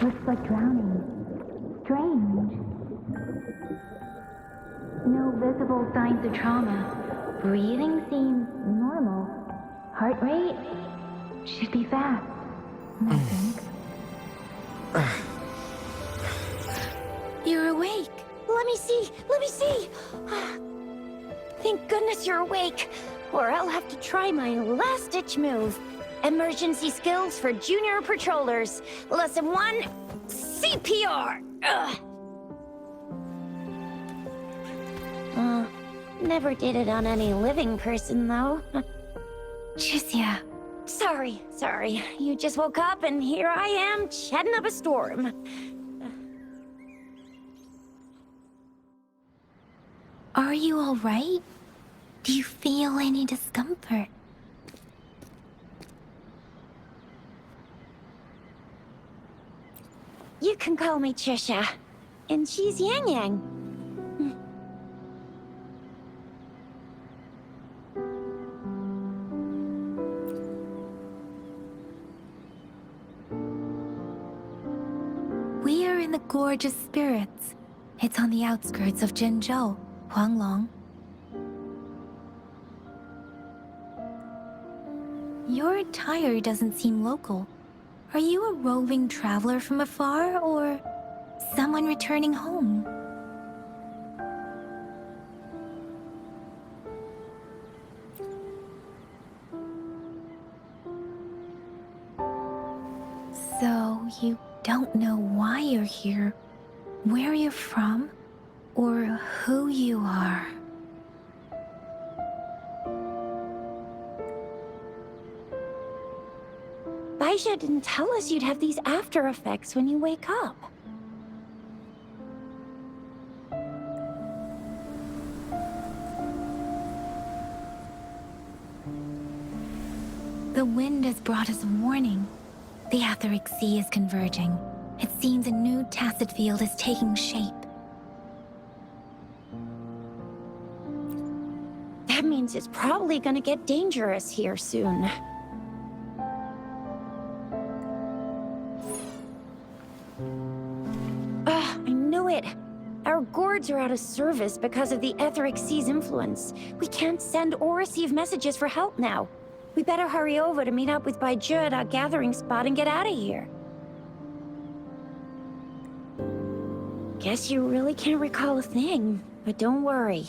Looks like drowning. Strange. No visible signs of trauma. Breathing seems normal. Heart rate should be fast, I think. You're awake. Let me see! Let me see! Thank goodness you're awake, or I'll have to try my last-ditch move. Emergency skills for junior patrollers. Lesson 1, CPR! Never did it on any living person, though. Chixia. Sorry. You just woke up, and here I am, chatting up a storm. Are you all right? Do you feel any discomfort? You can call me Chixia, and she's Yangyang. We are in the Gorge of Spirits. It's on the outskirts of Zhenzhou, Huanglong. Your attire doesn't seem local. Are you a roving traveler from afar, or someone returning home? So, you don't know why you're here, where you're from, or who you are. Baizhi didn't tell us you'd have these after effects when you wake up. The wind has brought us warning. The Etheric Sea is converging. It seems a new tacit field is taking shape. That means it's probably gonna get dangerous here soon. I knew it! Our gourds are out of service because of the Etheric Sea's influence. We can't send or receive messages for help now. We better hurry over to meet up with baizhi at our gathering spot and get out of here. Guess you really can't recall a thing, but don't worry.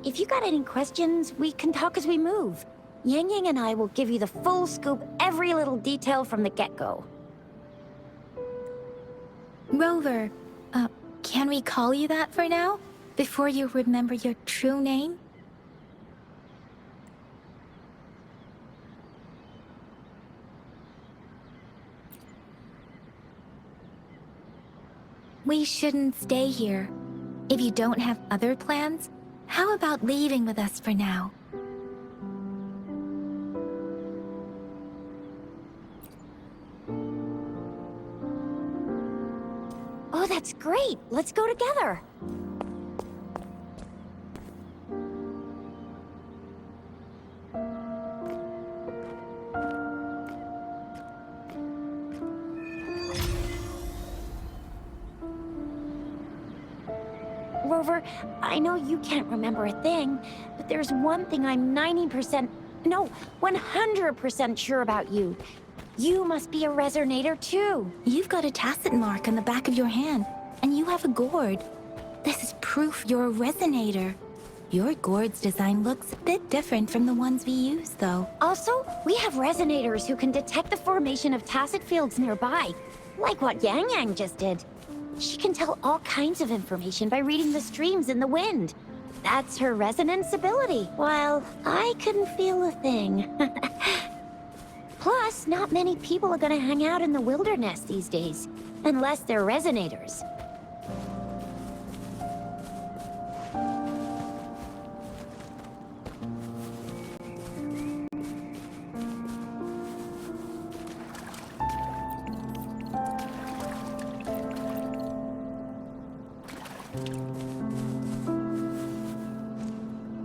If you got any questions, we can talk as we move. Yangyang and I will give you the full scoop, every little detail from the get-go. Rover, can we call you that for now? Before you remember your true name? We shouldn't stay here. If you don't have other plans, how about leaving with us for now? Oh, that's great! Let's go together! Rover, I know you can't remember a thing, but there's one thing I'm 90%, no, 100% sure about you. You must be a resonator too. You've got a tacit mark on the back of your hand, and you have a gourd. This is proof you're a resonator. Your gourd's design looks a bit different from the ones we use, though. Also, we have resonators who can detect the formation of tacit fields nearby, like what Yangyang just did. She can tell all kinds of information by reading the streams in the wind. That's her resonance ability, while I couldn't feel a thing. Plus, not many people are gonna hang out in the wilderness these days, unless they're resonators.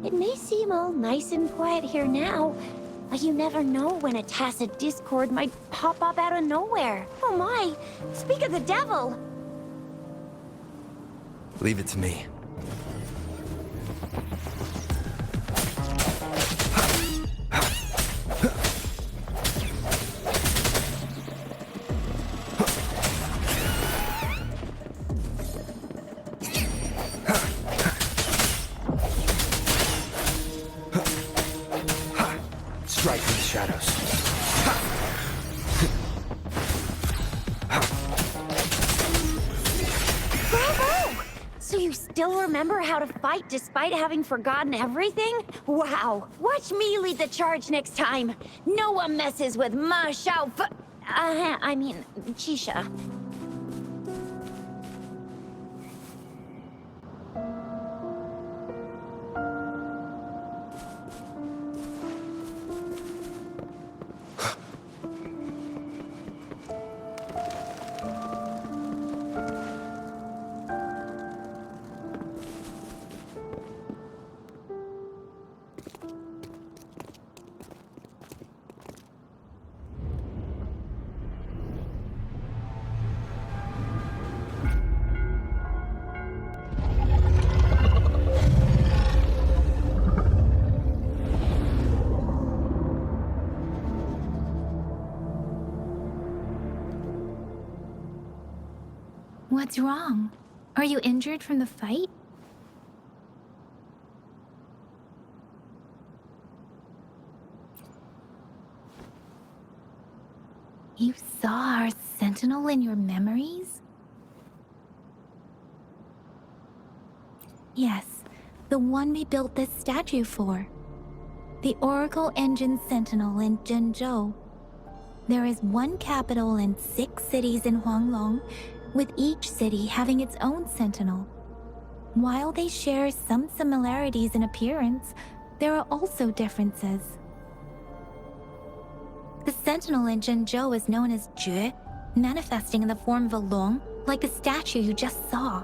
It may seem all nice and quiet here now, But you never know when a tacit discord might pop up out of nowhere. Oh my! Speak of the devil! Leave it to me. Strike in the shadows. Bravo! So you still remember how to fight despite having forgotten everything? Wow! Watch me lead the charge next time! No one messes with Ma Shao I mean, Chixia. What's wrong? Are you injured from the fight? You saw our sentinel in your memories? Yes, the one we built this statue for. The Oracle Engine Sentinel in Zhenzhou. There is one capital and 6 cities in Huanglong, with each city having its own sentinel. While they share some similarities in appearance, there are also differences. The sentinel in Zhenzhou is known as Jue, manifesting in the form of a long, like the statue you just saw.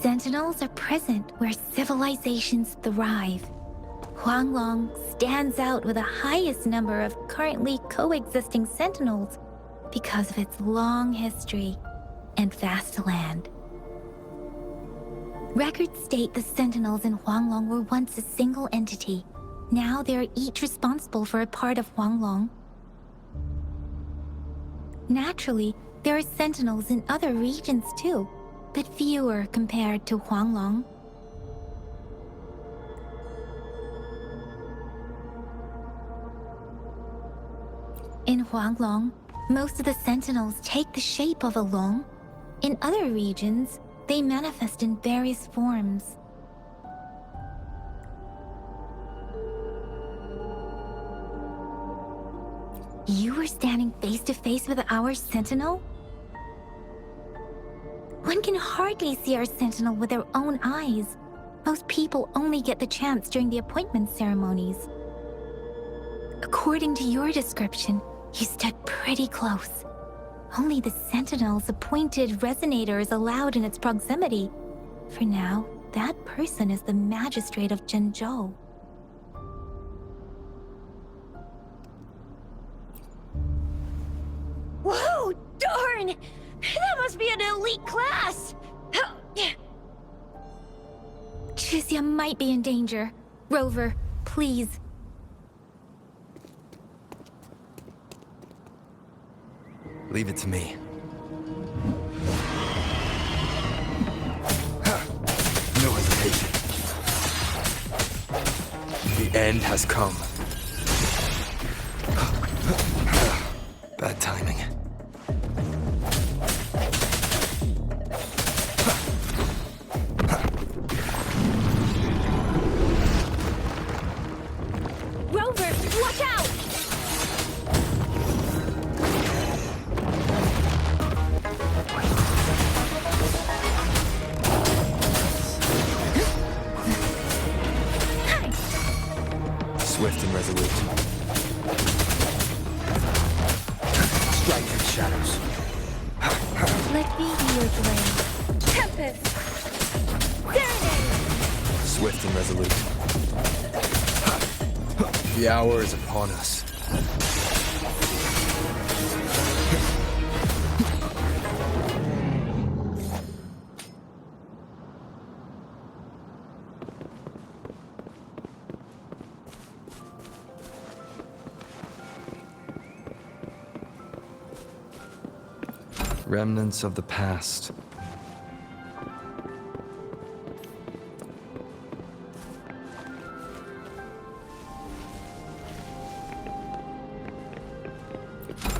Sentinels are present where civilizations thrive. Huanglong stands out with the highest number of currently coexisting sentinels because of its long history and vast land. Records state the sentinels in Huanglong were once a single entity. Now they are each responsible for a part of Huanglong. Naturally, there are sentinels in other regions too, but fewer compared to Huanglong. In Huanglong, most of the sentinels take the shape of a long. In other regions, they manifest in various forms. You were standing face to face with our sentinel? One can hardly see our sentinel with their own eyes. Most people only get the chance during the appointment ceremonies. According to your description, you stood pretty close. Only the sentinel's appointed resonator is allowed in its proximity. For now, that person is the magistrate of Zhenzhou. Whoa, darn! That must be an elite class! Chixia might be in danger. Rover, please. Leave it to me. No hesitation. The end has come. Bad timing. Rover, watch out! Swift and resolute. Strike in the shadows. Let me be your blade. purpose. Swift and resolute. The hour is upon us. Remnants of the past.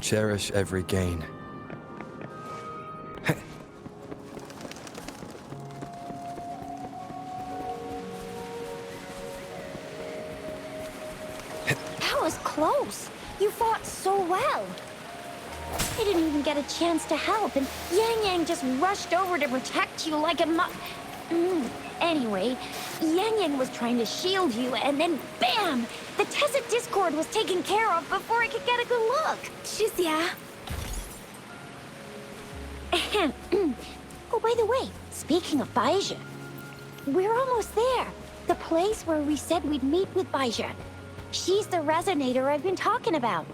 Cherish every gain. That was close. You fought so well. I didn't even get a chance to help, and Yangyang just rushed over to protect you like a Anyway, Yangyang was trying to shield you, and then BAM! The Tacit Discord was taken care of before I could get a good look. Chixia. Oh, by the way, speaking of baizhi, we're almost there. The place where we said we'd meet with baizhi. She's the resonator I've been talking about.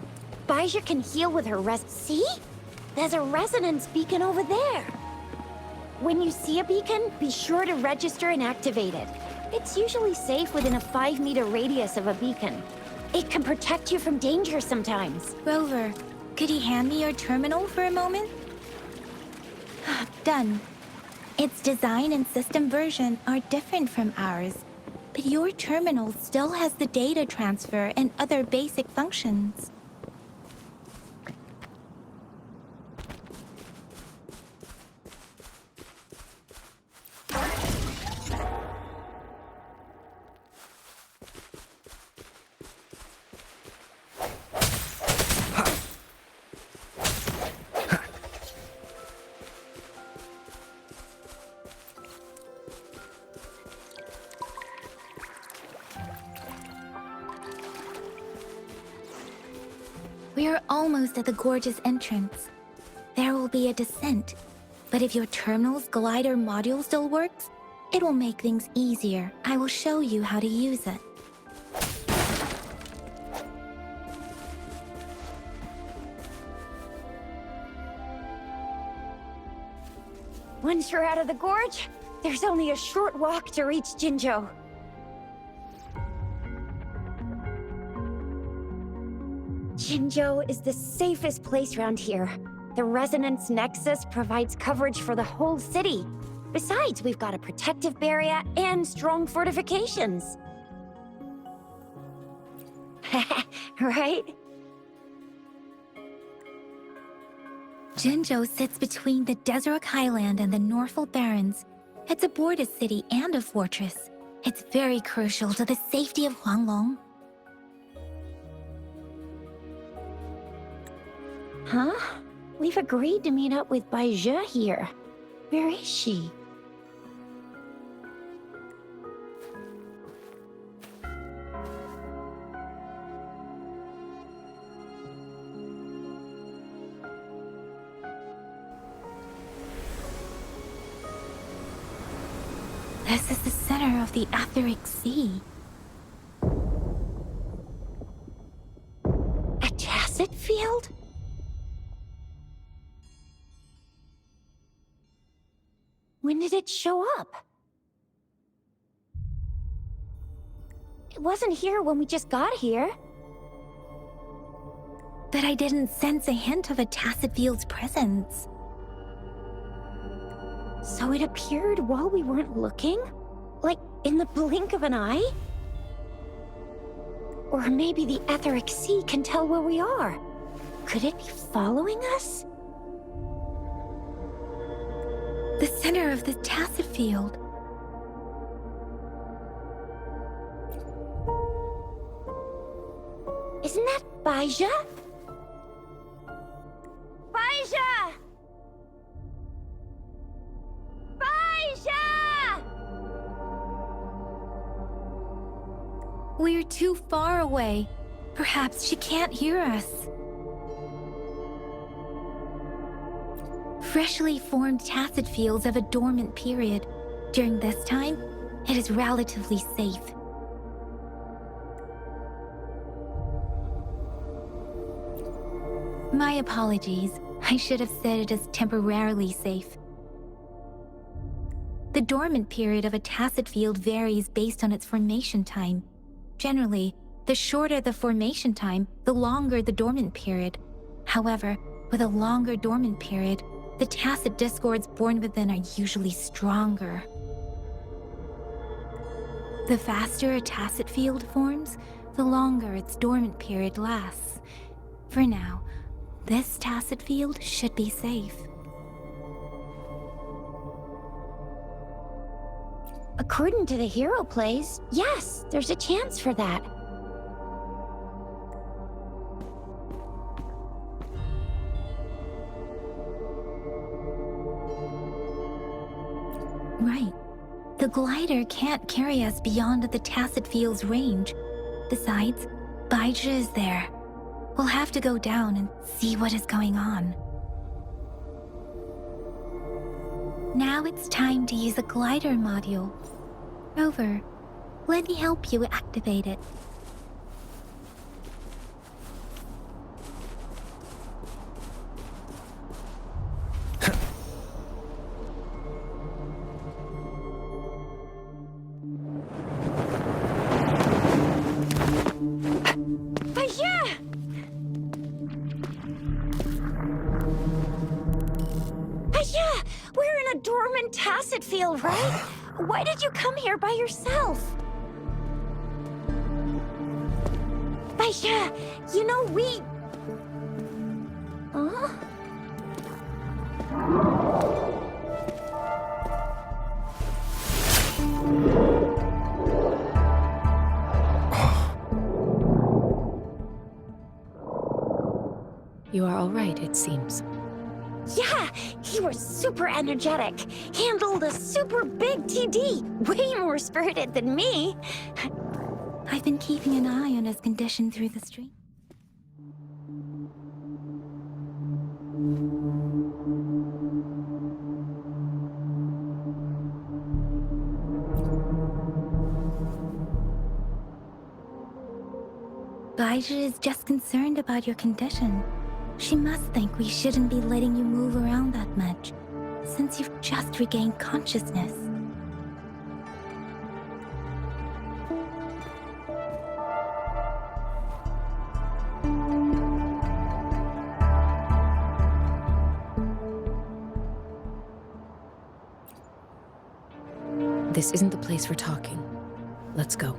Baizhi can heal with her See? There's a resonance beacon over there. When you see a beacon, be sure to register and activate it. It's usually safe within a 5-meter radius of a beacon. It can protect you from danger sometimes. Rover, could you hand me your terminal for a moment? Done. Its design and system version are different from ours, but your terminal still has the data transfer and other basic functions. We are almost at the gorgeous entrance. There will be a descent, but if your terminal's glider module still works, it will make things easier. I will show you how to use it. Once you're out of the gorge, there's only a short walk to reach Jinzhou. Jinzhou is the safest place around here. The Resonance Nexus provides coverage for the whole city. Besides, we've got a protective barrier and strong fortifications. Right? Jinzhou sits between the Desert Highland and the Norfolk Barrens. It's a border city and a fortress. It's very crucial to the safety of Huanglong. Huh? We've agreed to meet up with baizhi here. Where is she? This is the center of the Etheric Sea. A tacit field? When did it show up? It wasn't here when we just got here. But I didn't sense a hint of a tacit field's presence. So it appeared while we weren't looking? Like, in the blink of an eye? Or maybe the Etheric Sea can tell where we are. Could it be following us? The center of the tacit field. Isn't that baizhi? Baizhi! Baizhi! We're too far away. Perhaps she can't hear us. freshly formed tacit fields have a dormant period. During this time, it is relatively safe. My apologies. I should have said it is temporarily safe. The dormant period of a tacit field varies based on its formation time. Generally, the shorter the formation time, the longer the dormant period. However, with a longer dormant period, the tacit discords born within are usually stronger. The faster a tacit field forms, the longer its dormant period lasts. For now, this tacit field should be safe. According to the hero plays, yes, there's a chance for that. Right. The glider can't carry us beyond the tacit field's range. Besides, baizhi is there. We'll have to go down and see what is going on. Now it's time to use a glider module. Rover, let me help you activate it. Tacit field, right? Why did you come here by yourself? Baizhi, you know we... Huh? You are all right, it seems. Yeah, he was super energetic. Handled a super big TD. Way more spirited than me. I've been keeping an eye on his condition through the stream. Baizhi is just concerned about your condition. She must think we shouldn't be letting you move around that much, since you've just regained consciousness. This isn't the place for talking. Let's go.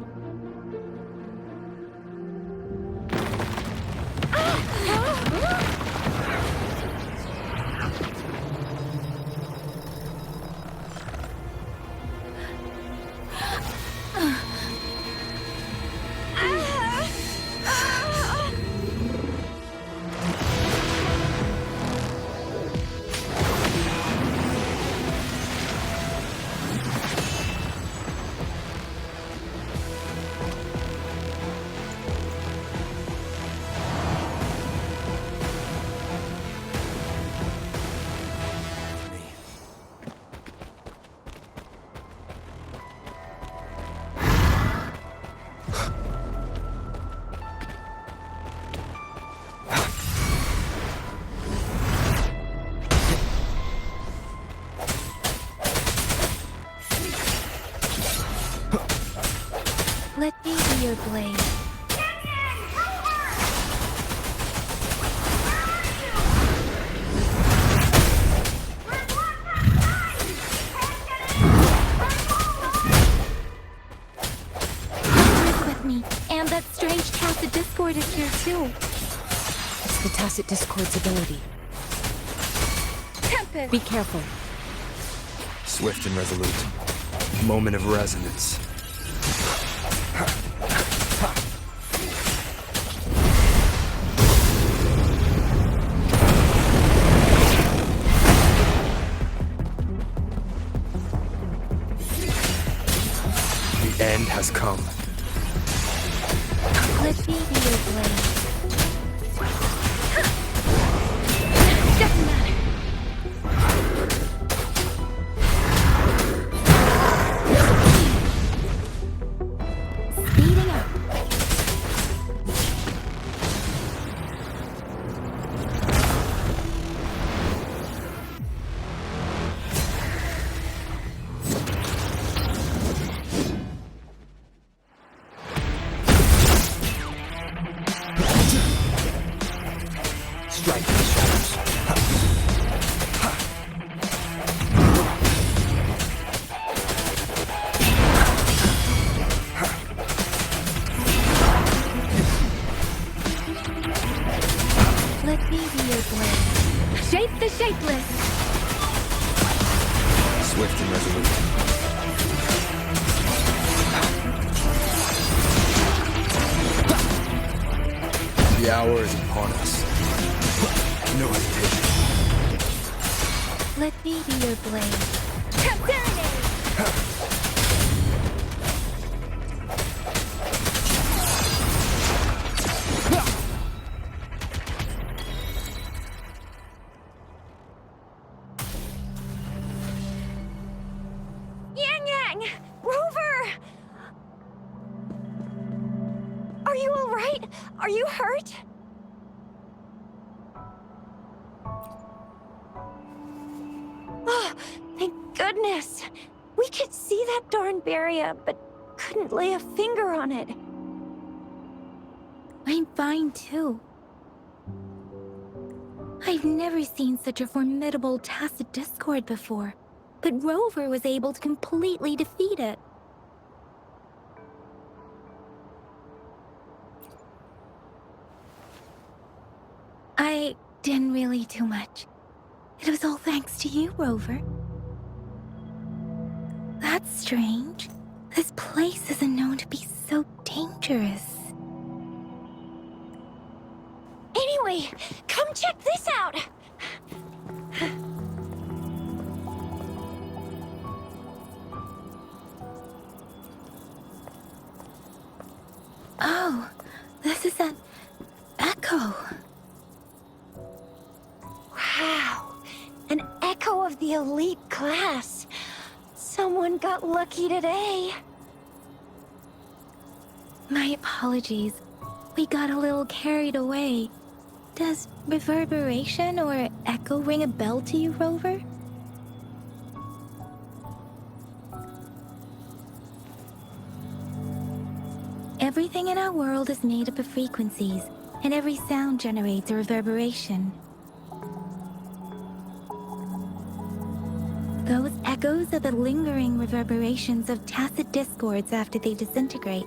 Let me be your blade. With me, and that strange tacit discord is here too. It's the tacit discord's ability. Tempest! Be careful. Swift and resolute. Moment of resonance. The end has come. Let me be your blade. Doesn't matter. shapeless. Swift and resolute. The hour is upon us. No hesitation. Let me be your blade. Yangyang! Rover! Are you alright? Are you hurt? Oh, thank goodness. We could see that darn barrier, but couldn't lay a finger on it. I'm fine too. I've never seen such a formidable tacit discord before, but Rover was able to completely defeat it. I didn't really do much. It was all thanks to you, Rover. That's strange. This place isn't known to be so dangerous. Anyway, come check this out! Oh, this is an echo. Wow, an echo of the elite class. Someone got lucky today. My apologies. We got a little carried away. Does reverberation or echo ring a bell to you, Rover? Everything in our world is made up of frequencies, and every sound generates a reverberation. Those echoes are the lingering reverberations of tacit discords after they disintegrate.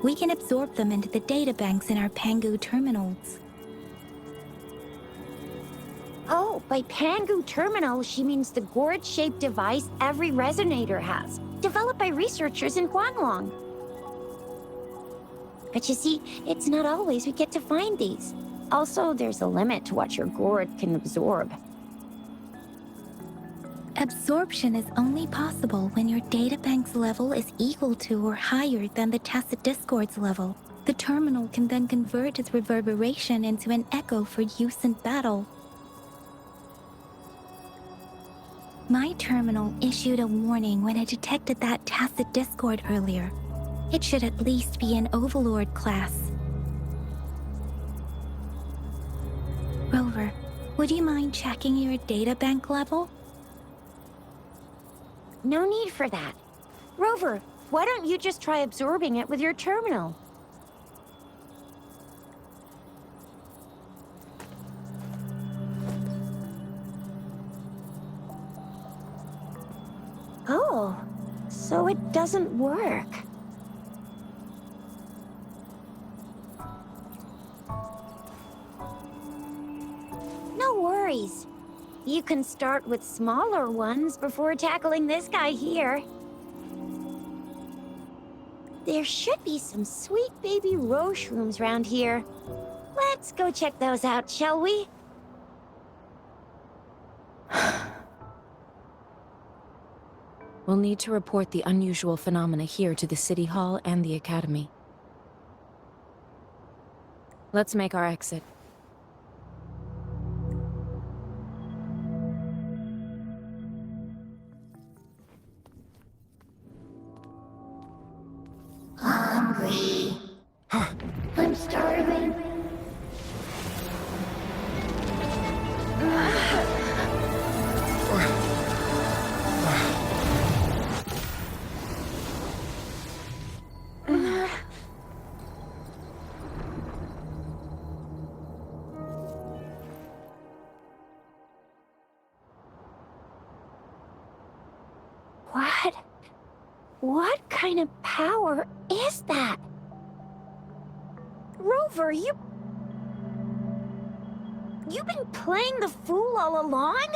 We can absorb them into the databanks in our Pangu terminals. Oh, by Pangu Terminal, she means the gourd-shaped device every resonator has, developed by researchers in Huanglong. But you see, it's not always we get to find these. Also, there's a limit to what your gourd can absorb. Absorption is only possible when your databank's level is equal to or higher than the tacit discord's level. The terminal can then convert its reverberation into an echo for use in battle. My terminal issued a warning when it detected that tacit discord earlier. It should at least be an Overlord class. Rover, would you mind checking your databank level? No need for that. Rover, why don't you just try absorbing it with your terminal? Oh, so it doesn't work. No worries. You can start with smaller ones before tackling this guy here. There should be some sweet baby rose shrooms around here. Let's go check those out, shall we? We'll need to report the unusual phenomena here to the City Hall and the Academy. Let's make our exit. Hungry. I'm starving. What kind of power is that? Rover, you... You've been playing the fool all along?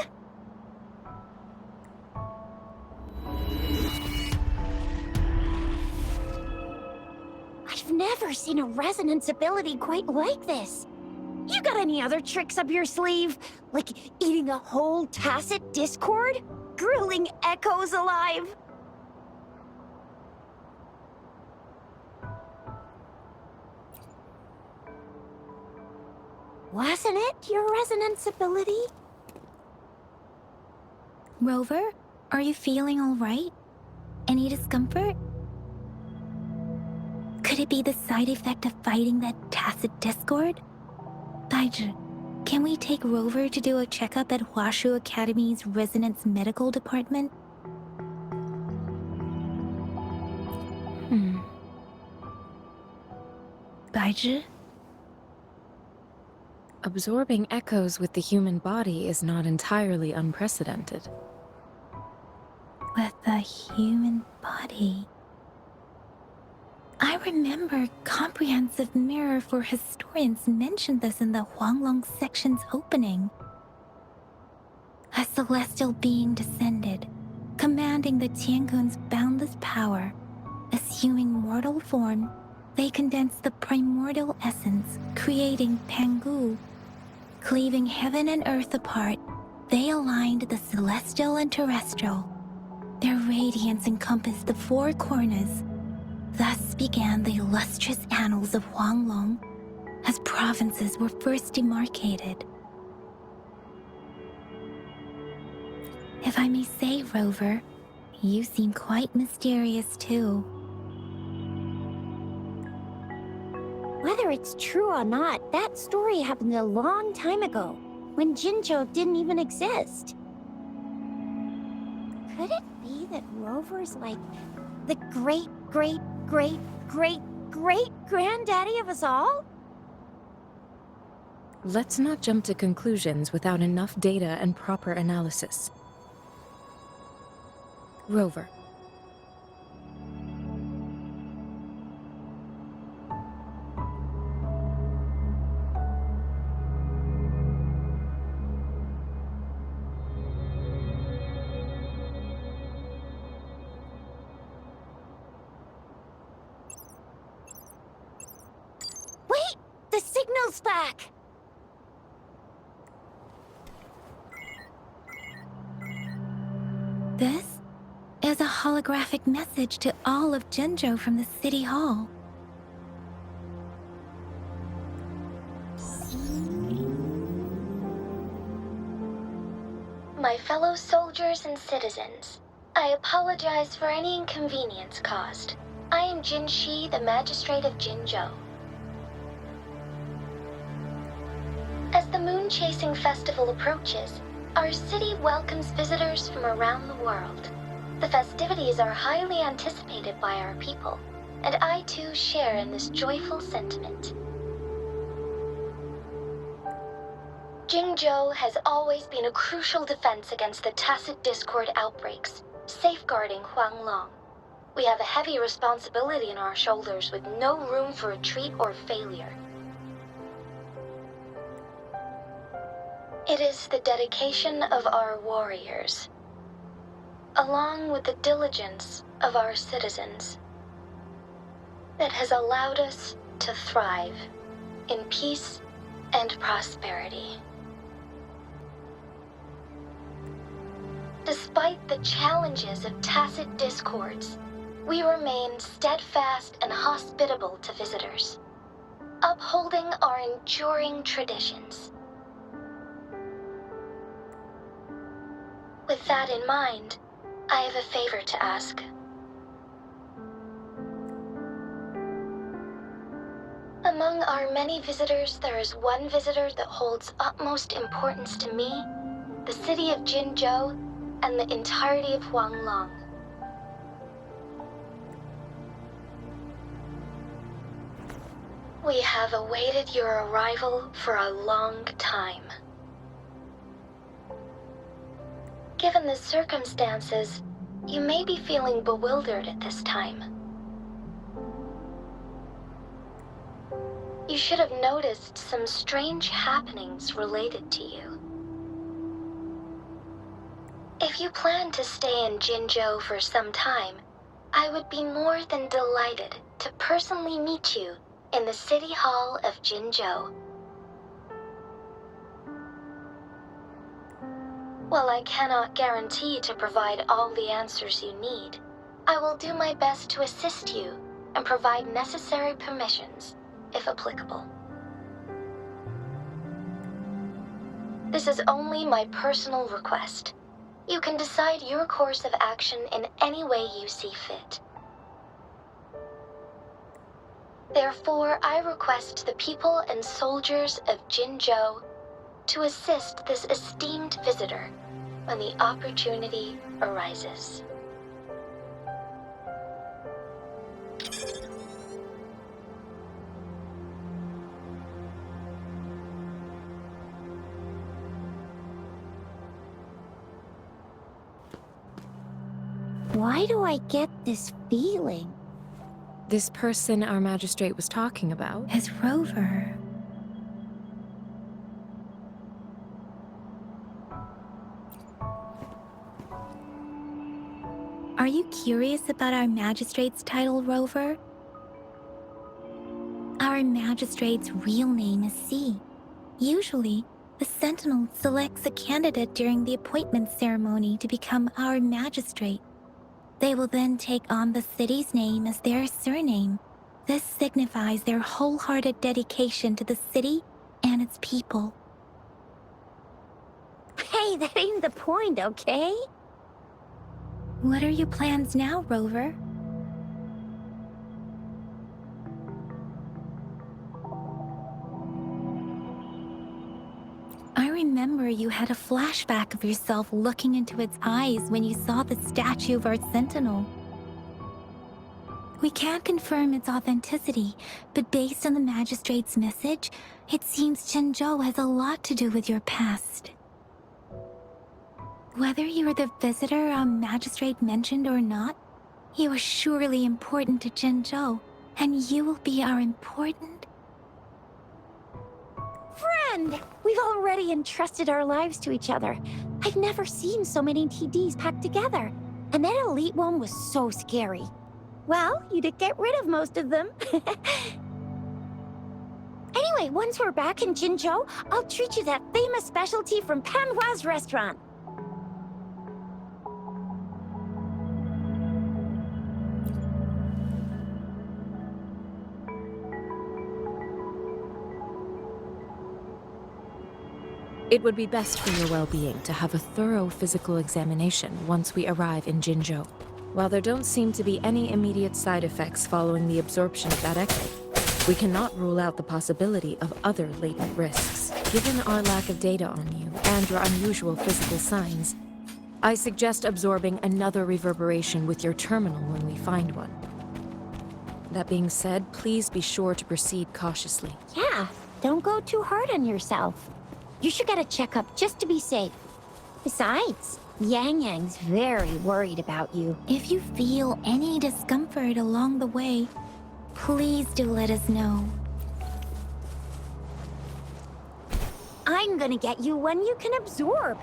I've never seen a resonance ability quite like this. You got any other tricks up your sleeve? Like eating a whole tacit discord? Grilling echoes alive? Wasn't it your resonance ability? Rover, are you feeling all right? Any discomfort? Could it be the side effect of fighting that tacit discord? Baizhi, can we take Rover to do a checkup at Hwashu Academy's Resonance Medical Department? Baizhi? Absorbing echoes with the human body is not entirely unprecedented. With the human body. I remember Comprehensive Mirror for Historians mentioned this in the Huanglong section's opening. A celestial being descended, commanding the Tiangun's boundless power. Assuming mortal form, they condensed the primordial essence, creating Pangu. Cleaving heaven and earth apart, they aligned the celestial and terrestrial. Their radiance encompassed the four corners. Thus began the illustrious annals of Huanglong, as provinces were first demarcated. If I may say, Rover, you seem quite mysterious too. Whether it's true or not, that story happened a long time ago, when Jinzhou didn't even exist. Could it be that Rover's like the great-great-great-great-great-granddaddy of us all? Let's not jump to conclusions without enough data and proper analysis. Rover. Wait! The signal's back! This is a holographic message to all of Jinzhou from the City Hall. My fellow soldiers and citizens, I apologize for any inconvenience caused. I am Jinshi, the Magistrate of Jinzhou. As the moon-chasing festival approaches, our city welcomes visitors from around the world. The festivities are highly anticipated by our people, and I too share in this joyful sentiment. Jinzhou has always been a crucial defense against the tacit discord outbreaks, safeguarding Huanglong. We have a heavy responsibility on our shoulders with no room for retreat or failure. It is the dedication of our warriors, along with the diligence of our citizens, that has allowed us to thrive in peace and prosperity. Despite the challenges of tacit discords, we remain steadfast and hospitable to visitors, upholding our enduring traditions. With that in mind, I have a favor to ask. Among our many visitors, there is one visitor that holds utmost importance to me, the city of Jinzhou, and the entirety of Huanglong. We have awaited your arrival for a long time. Given the circumstances, you may be feeling bewildered at this time. you should have noticed some strange happenings related to you. If you plan to stay in Jinzhou for some time, I would be more than delighted to personally meet you in the City Hall of Jinzhou. While I cannot guarantee to provide all the answers you need, I will do my best to assist you and provide necessary permissions, if applicable. This is only my personal request. You can decide your course of action in any way you see fit. Therefore, I request the people and soldiers of Jinzhou to assist this esteemed visitor when the opportunity arises. Why do I get this feeling? This person our magistrate was talking about? Is Rover. Are you curious about our magistrate's title, Rover? Our magistrate's real name is C. Usually, the Sentinel selects a candidate during the appointment ceremony to become our magistrate. They will then take on the city's name as their surname. This signifies their wholehearted dedication to the city and its people. Hey, that ain't the point, okay? What are your plans now, Rover? I remember you had a flashback of yourself looking into its eyes when you saw the statue of our sentinel. We can't confirm its authenticity, but based on the magistrate's message, it seems Jinzhou has a lot to do with your past. Whether you are the visitor our magistrate mentioned or not, you are surely important to Jinzhou, and you will be our important... Friend! We've already entrusted our lives to each other. I've never seen so many TDs packed together. And that elite one was so scary. Well, you did get rid of most of them. Anyway, once we're back in Jinzhou, I'll treat you that famous specialty from Panhua's restaurant. It would be best for your well-being to have a thorough physical examination once we arrive in Jinzhou. While there don't seem to be any immediate side effects following the absorption of that echo, we cannot rule out the possibility of other latent risks. Given our lack of data on you and your unusual physical signs, I suggest absorbing another reverberation with your terminal when we find one. That being said, please be sure to proceed cautiously. Yeah, don't go too hard on yourself. You should get a checkup just to be safe. Besides, Yangyang's very worried about you. If you feel any discomfort along the way, please do let us know. I'm gonna get you one you can absorb.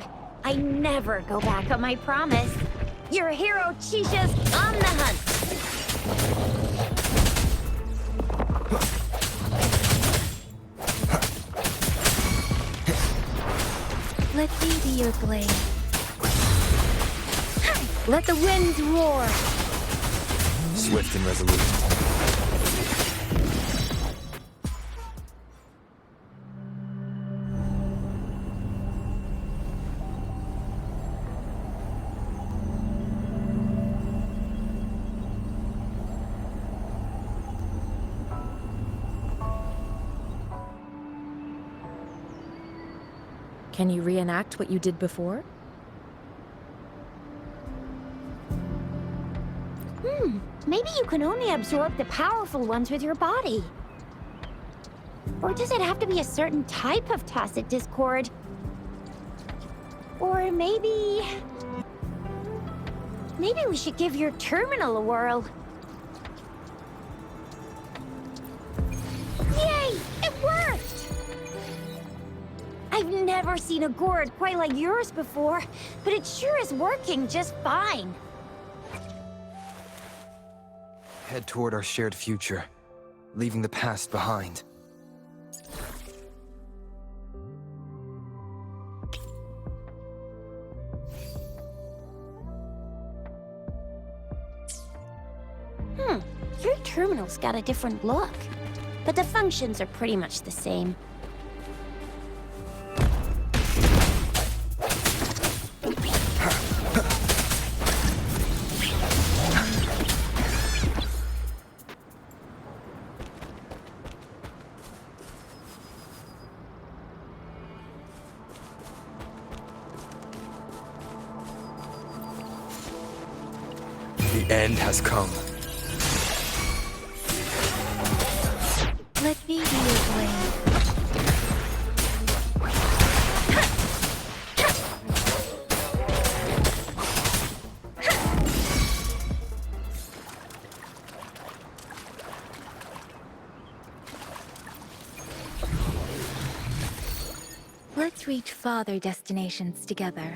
I never go back on my promise. Your hero Chixia's on the hunt. Let me be your blade. Let the winds roar. Swift and resolute. Can you reenact what you did before? Maybe you can only absorb the powerful ones with your body. Or does it have to be a certain type of tacit discord? Or maybe we should give your terminal a whirl. Yay! It never seen a gourd quite like yours before, but it sure is working just fine. Head toward our shared future, leaving the past behind. Your terminal's got a different look, but the functions are pretty much the same. The end has come. Let me be your blade. Let's reach farther destinations together.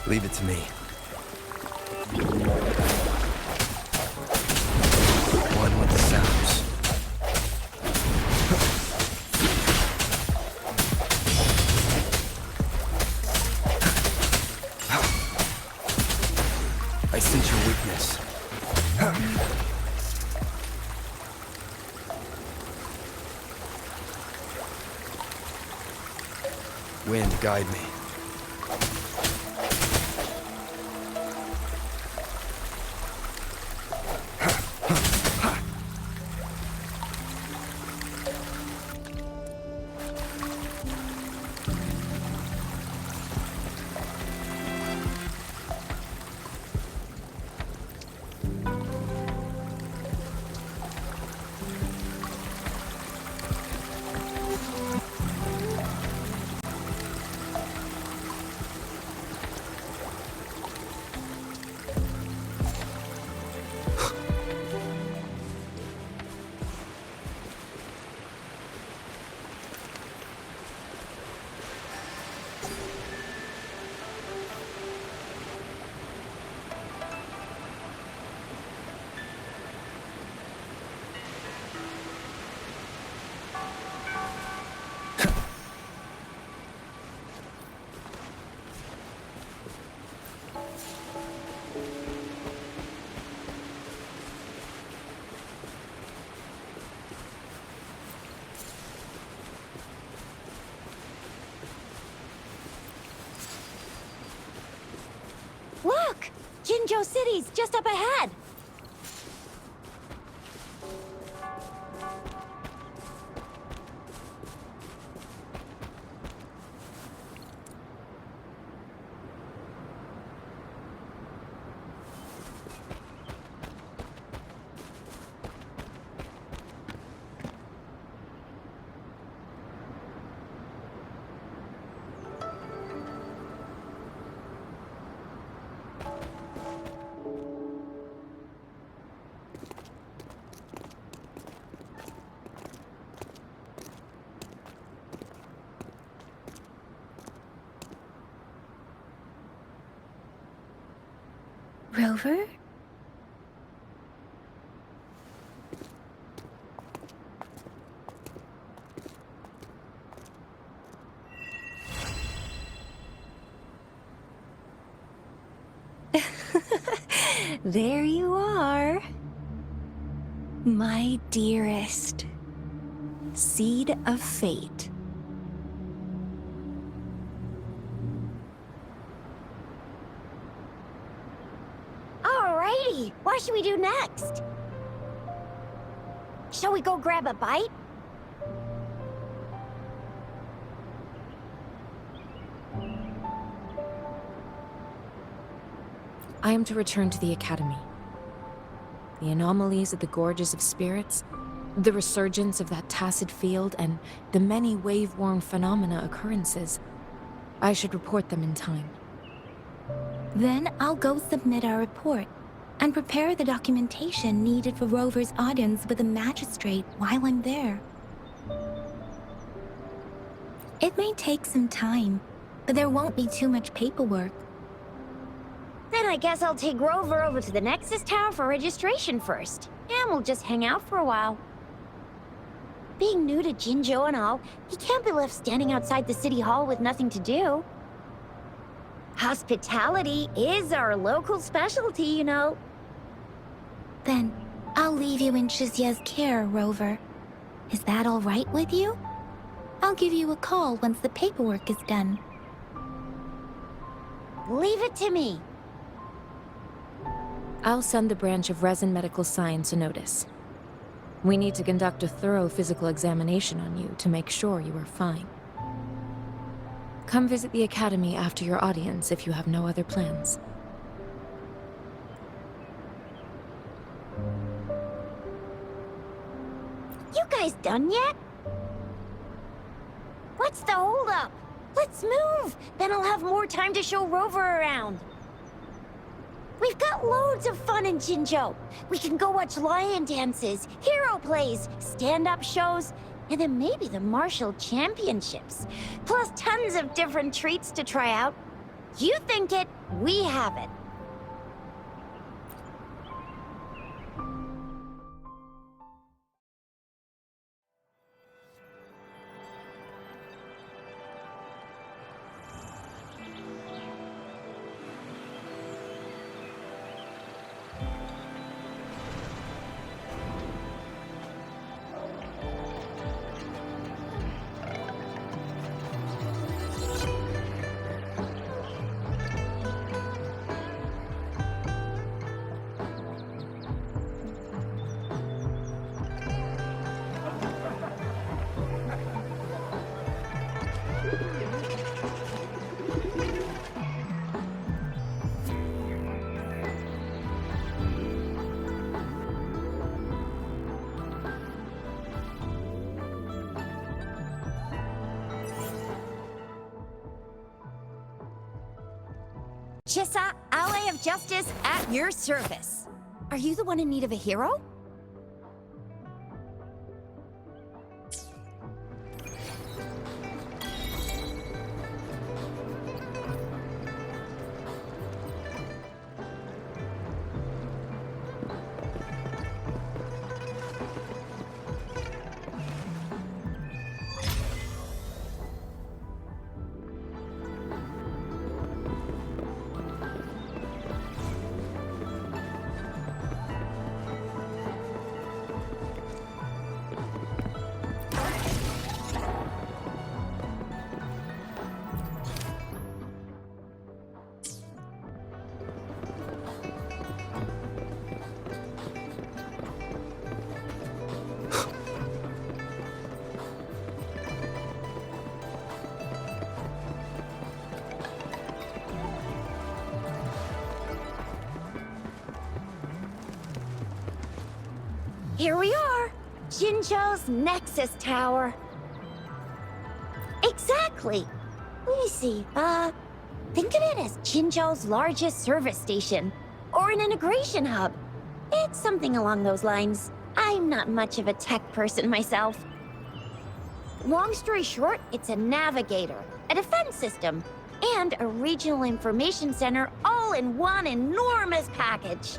Leave it to me. One with the sounds. I sense your weakness. Wind, guide me. Look! Jinzhou City's just up ahead! Rover? There you are. My dearest. Seed of fate. Alrighty, what should we do next? Shall we go grab a bite? I am to return to the Academy. The anomalies of the Gorges of Spirits, the resurgence of that tacit field, and the many wave-worn phenomena occurrences. I should report them in time. Then I'll go submit our report and prepare the documentation needed for Rover's audience with the magistrate while I'm there. It may take some time, but there won't be too much paperwork. Then I guess I'll take Rover over to the Nexus Tower for registration first. And we'll just hang out for a while. Being new to Jinzhou and all, he can't be left standing outside the city hall with nothing to do. Hospitality is our local specialty, you know. Then I'll leave you in Chixia's care, Rover. Is that all right with you? I'll give you a call once the paperwork is done. Leave it to me. I'll send the branch of Resin Medical Science a notice. We need to conduct a thorough physical examination on you to make sure you are fine. Come visit the Academy after your audience if you have no other plans. You guys done yet? What's the holdup? Let's move! Then I'll have more time to show Rover around. We've got loads of fun in Jinzhou. We can go watch lion dances, hero plays, stand-up shows, and then maybe the martial championships. Plus tons of different treats to try out. You think it, we have it. Chixia, ally of justice, at your service. Are you the one in need of a hero? Here we are, Jinzhou's Nexus Tower. Exactly. Let me see, think of it as Jinzhou's largest service station, or an integration hub. It's something along those lines. I'm not much of a tech person myself. Long story short, it's a navigator, a defense system, and a regional information center all in one enormous package.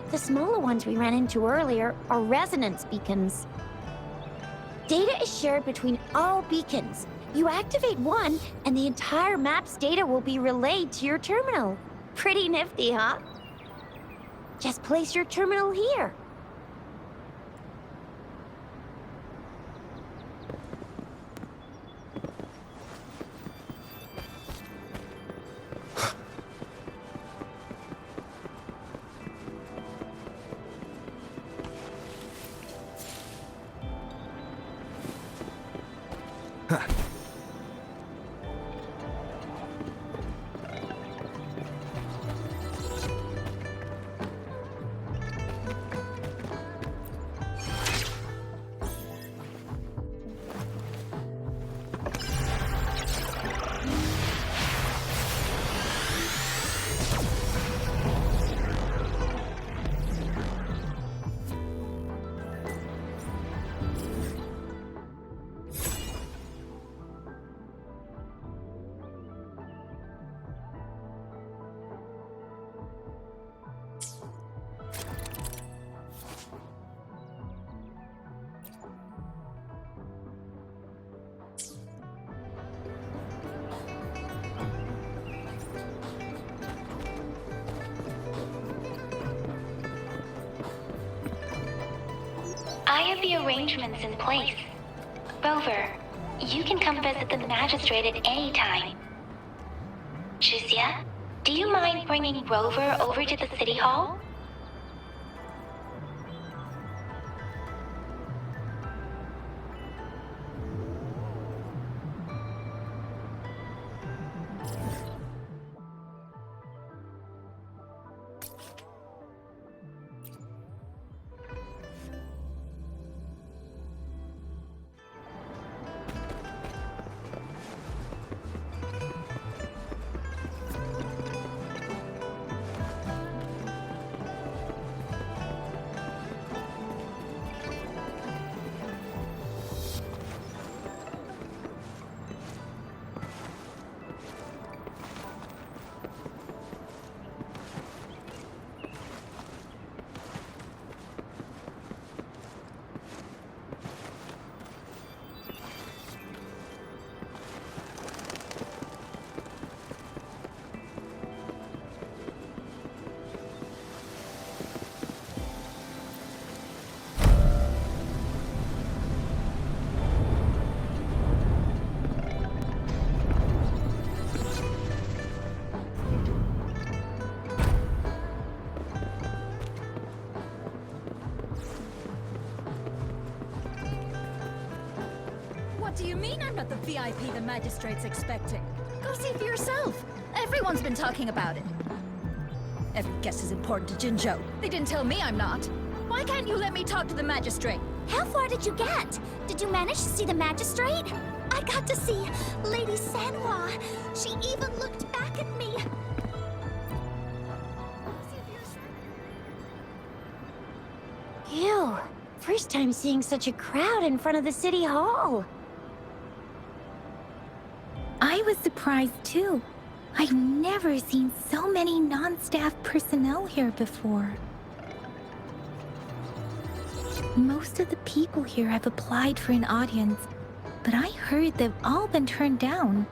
The smaller ones we ran into earlier are resonance beacons. Data is shared between all beacons. You activate one, and the entire map's data will be relayed to your terminal. Pretty nifty, huh? Just place your terminal here. I have the arrangements in place. Rover, you can come visit the magistrate at any time. Chixia, do you mind bringing Rover over to the city hall? What do you mean I'm not the VIP the magistrate's expecting? Go see for yourself. Everyone's been talking about it. Every guest is important to Jinzhou. They didn't tell me I'm not. Why can't you let me talk to the magistrate? How far did you get? Did you manage to see the magistrate? I got to see Lady Sanhua. She even looked back at me. Ew. First time seeing such a crowd in front of the city hall. I was surprised too. I've never seen so many non-staff personnel here before. Most of the people here have applied for an audience, but I heard they've all been turned down.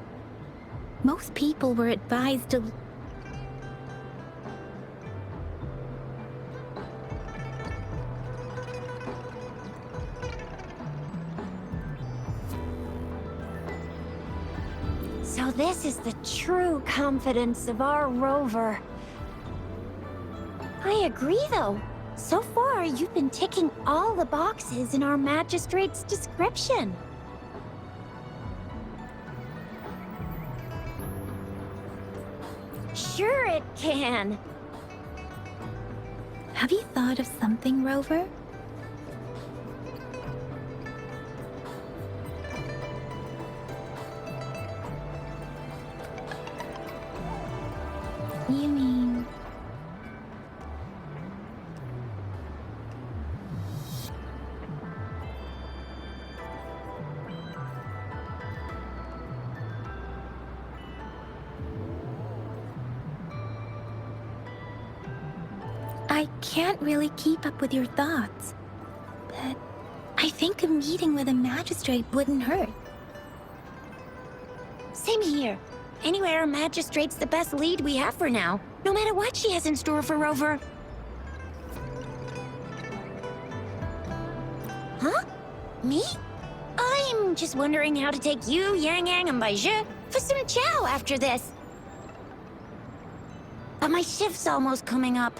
Most people were advised to... So this is the true confidence of our Rover. I agree, though. So far, you've been ticking all the boxes in our magistrate's description. Sure it can. Have you thought of something, Rover? You mean... I can't really keep up with your thoughts, but I think a meeting with a magistrate wouldn't hurt. Same here. Anyway, our magistrate's the best lead we have for now, no matter what she has in store for Rover. Huh? Me? I'm just wondering how to take you, Yangyang, and baizhi for some chow after this. But my shift's almost coming up.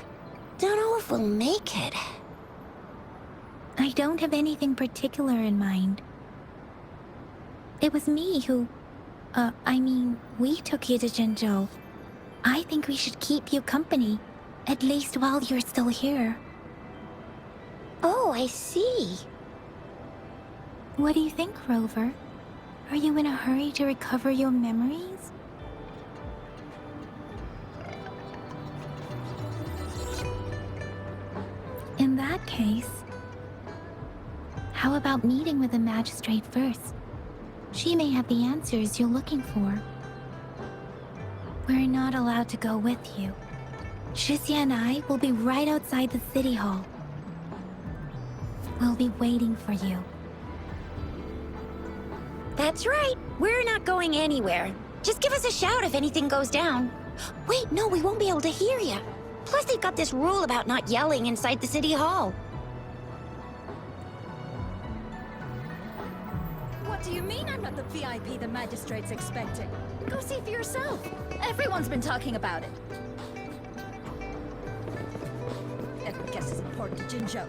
Don't know if we'll make it. I don't have anything particular in mind. It was me who... we took you to Jinzhou. I think we should keep you company, at least while you're still here. Oh, I see. What do you think, Rover? Are you in a hurry to recover your memories? In that case, how about meeting with the magistrate first? She may have the answers you're looking for. We're not allowed to go with you. Chixia and I will be right outside the city hall. We'll be waiting for you. That's right. We're not going anywhere. Just give us a shout if anything goes down. Wait, no, we won't be able to hear you. Plus, they've got this rule about not yelling inside the city hall. What do you mean I'm not the VIP the magistrate's expecting? Go see for yourself. Everyone's been talking about it. Every guess is important to Jinzhou.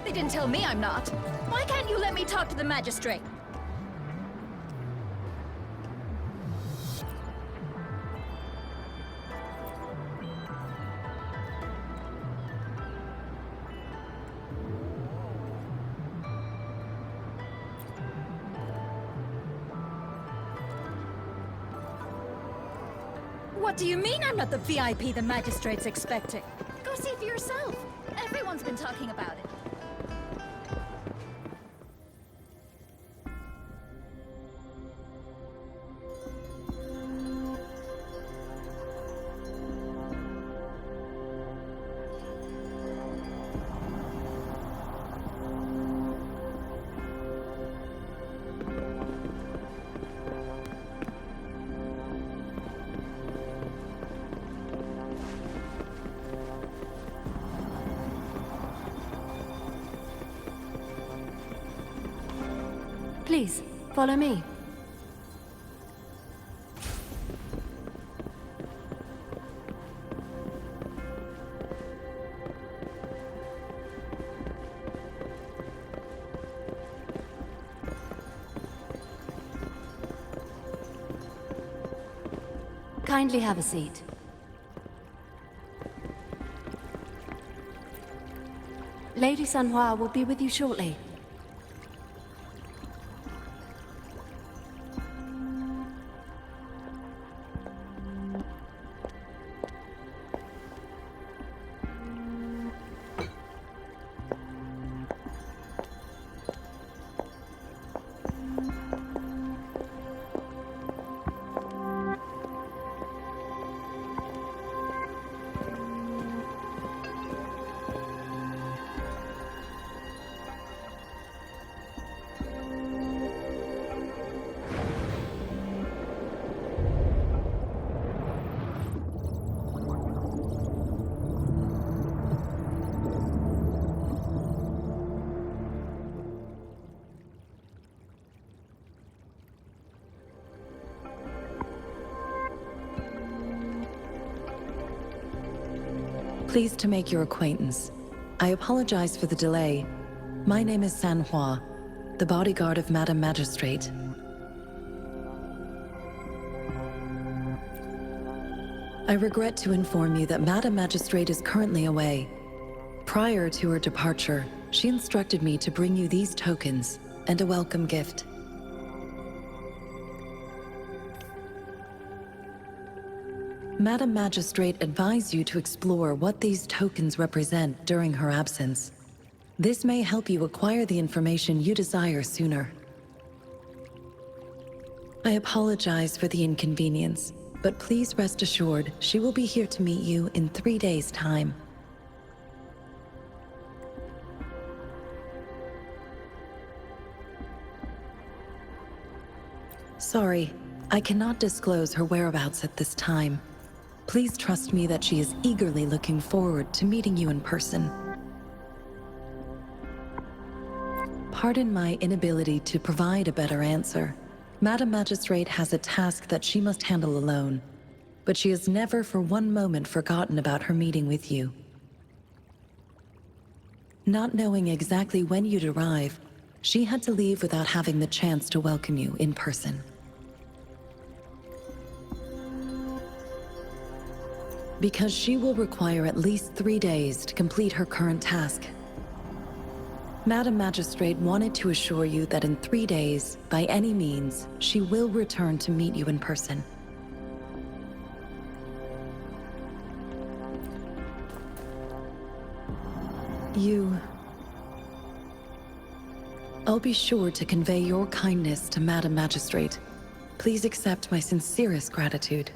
They didn't tell me I'm not. Why can't you let me talk to the magistrate? What do you mean I'm not the VIP the magistrate's expecting? Go see for yourself. Everyone's been talking about it. Please, follow me. Kindly have a seat. Lady Sanhua will be with you shortly. Pleased to make your acquaintance. I apologize for the delay. My name is Sanhua, the bodyguard of Madam Magistrate. I regret to inform you that Madam Magistrate is currently away. Prior to her departure, she instructed me to bring you these tokens and a welcome gift. Madam Magistrate advised you to explore what these tokens represent during her absence. This may help you acquire the information you desire sooner. I apologize for the inconvenience, but please rest assured she will be here to meet you in 3 days' time. Sorry, I cannot disclose her whereabouts at this time. Please trust me that she is eagerly looking forward to meeting you in person. Pardon my inability to provide a better answer. Madam Magistrate has a task that she must handle alone, but she has never for one moment forgotten about her meeting with you. Not knowing exactly when you'd arrive, she had to leave without having the chance to welcome you in person. Because she will require at least 3 days to complete her current task. Madam Magistrate wanted to assure you that in 3 days, by any means, she will return to meet you in person. I'll be sure to convey your kindness to Madam Magistrate. Please accept my sincerest gratitude.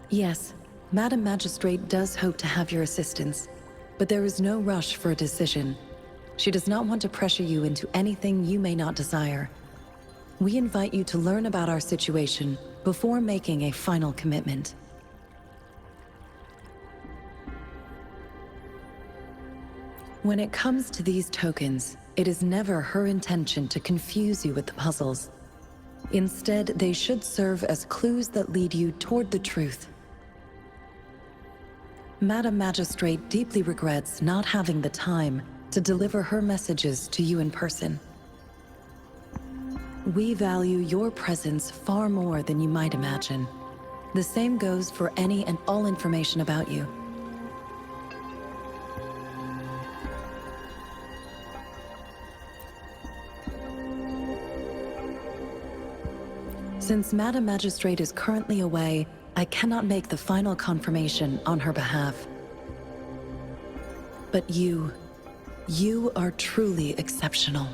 Yes, Madam Magistrate does hope to have your assistance, but there is no rush for a decision. She does not want to pressure you into anything you may not desire. We invite you to learn about our situation before making a final commitment. When it comes to these tokens, it is never her intention to confuse you with the puzzles. Instead, they should serve as clues that lead you toward the truth. Madam Magistrate deeply regrets not having the time to deliver her messages to you in person. We value your presence far more than you might imagine. The same goes for any and all information about you. Since Madam Magistrate is currently away, I cannot make the final confirmation on her behalf. But you are truly exceptional.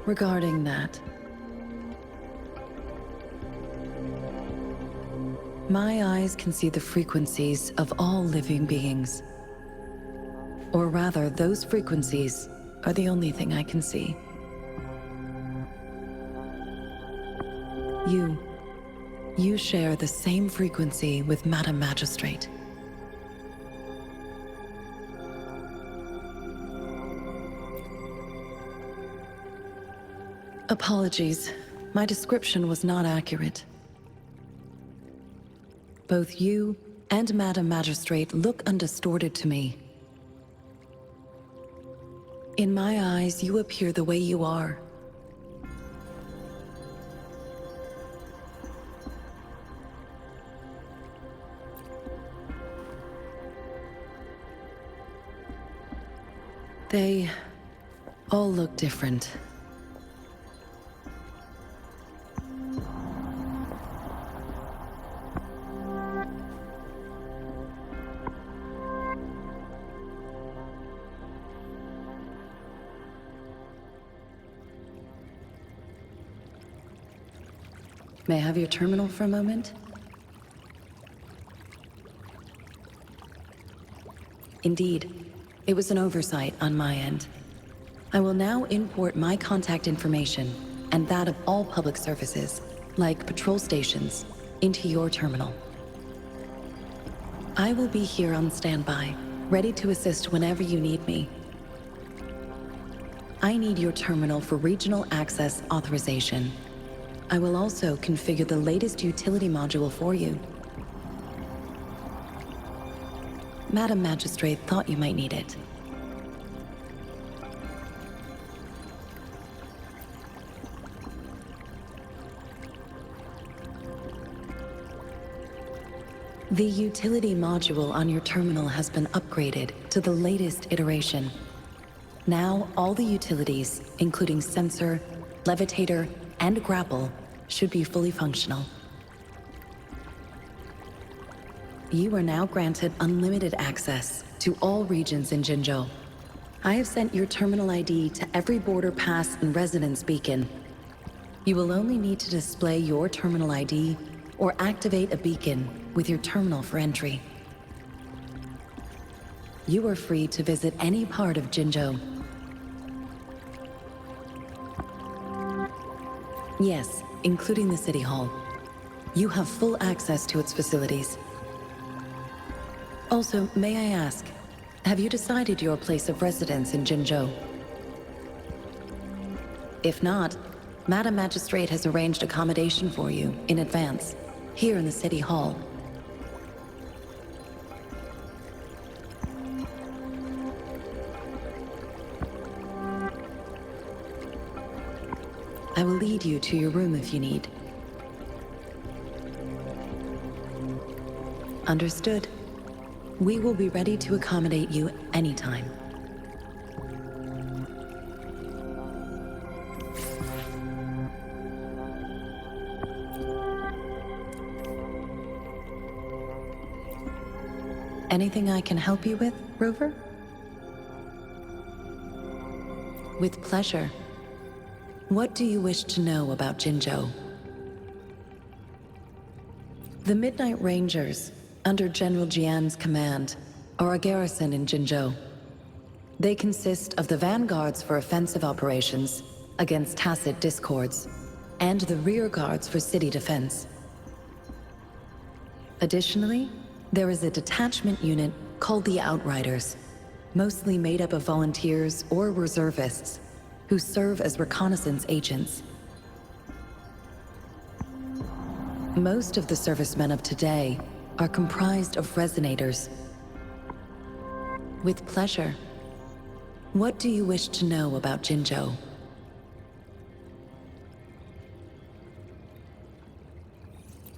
Regarding that, my eyes can see the frequencies of all living beings. Or rather, those frequencies are the only thing I can see. You share the same frequency with Madam Magistrate. Apologies, my description was not accurate. Both you and Madam Magistrate look undistorted to me. In my eyes, you appear the way you are. They all look different. May I have your terminal for a moment? Indeed, it was an oversight on my end. I will now import my contact information and that of all public services, like patrol stations, into your terminal. I will be here on standby, ready to assist whenever you need me. I need your terminal for regional access authorization. I will also configure the latest utility module for you. Madam Magistrate thought you might need it. The utility module on your terminal has been upgraded to the latest iteration. Now, all the utilities, including sensor, levitator, and grapple, should be fully functional. You are now granted unlimited access to all regions in Jinzhou. I have sent your terminal ID to every border pass and residence beacon. You will only need to display your terminal ID or activate a beacon with your terminal for entry. You are free to visit any part of Jinzhou. Yes, including the City Hall. You have full access to its facilities. Also, may I ask, have you decided your place of residence in Jinzhou? If not, Madam Magistrate has arranged accommodation for you in advance, here in the City Hall. I will lead you to your room if you need. Understood. We will be ready to accommodate you anytime. Anything I can help you with, Rover? With pleasure. What do you wish to know about Jinzhou? The Midnight Rangers, under General Jian's command, are a garrison in Jinzhou. They consist of the vanguards for offensive operations against tacit discords, and the rear guards for city defense. Additionally, there is a detachment unit called the Outriders, mostly made up of volunteers or reservists who serve as reconnaissance agents. Most of the servicemen of today are comprised of resonators. With pleasure. What do you wish to know about Jinzhou?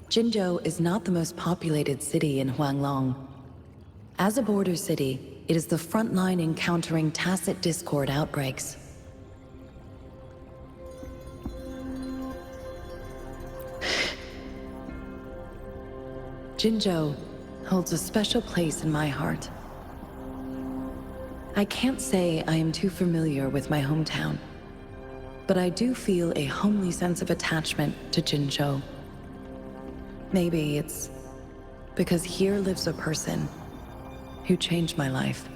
Jinzhou is not the most populated city in Huanglong. As a border city, it is the front line in countering tacit discord outbreaks. Jinzhou holds a special place in my heart. I can't say I am too familiar with my hometown, but I do feel a homely sense of attachment to Jinzhou. Maybe it's because here lives a person who changed my life.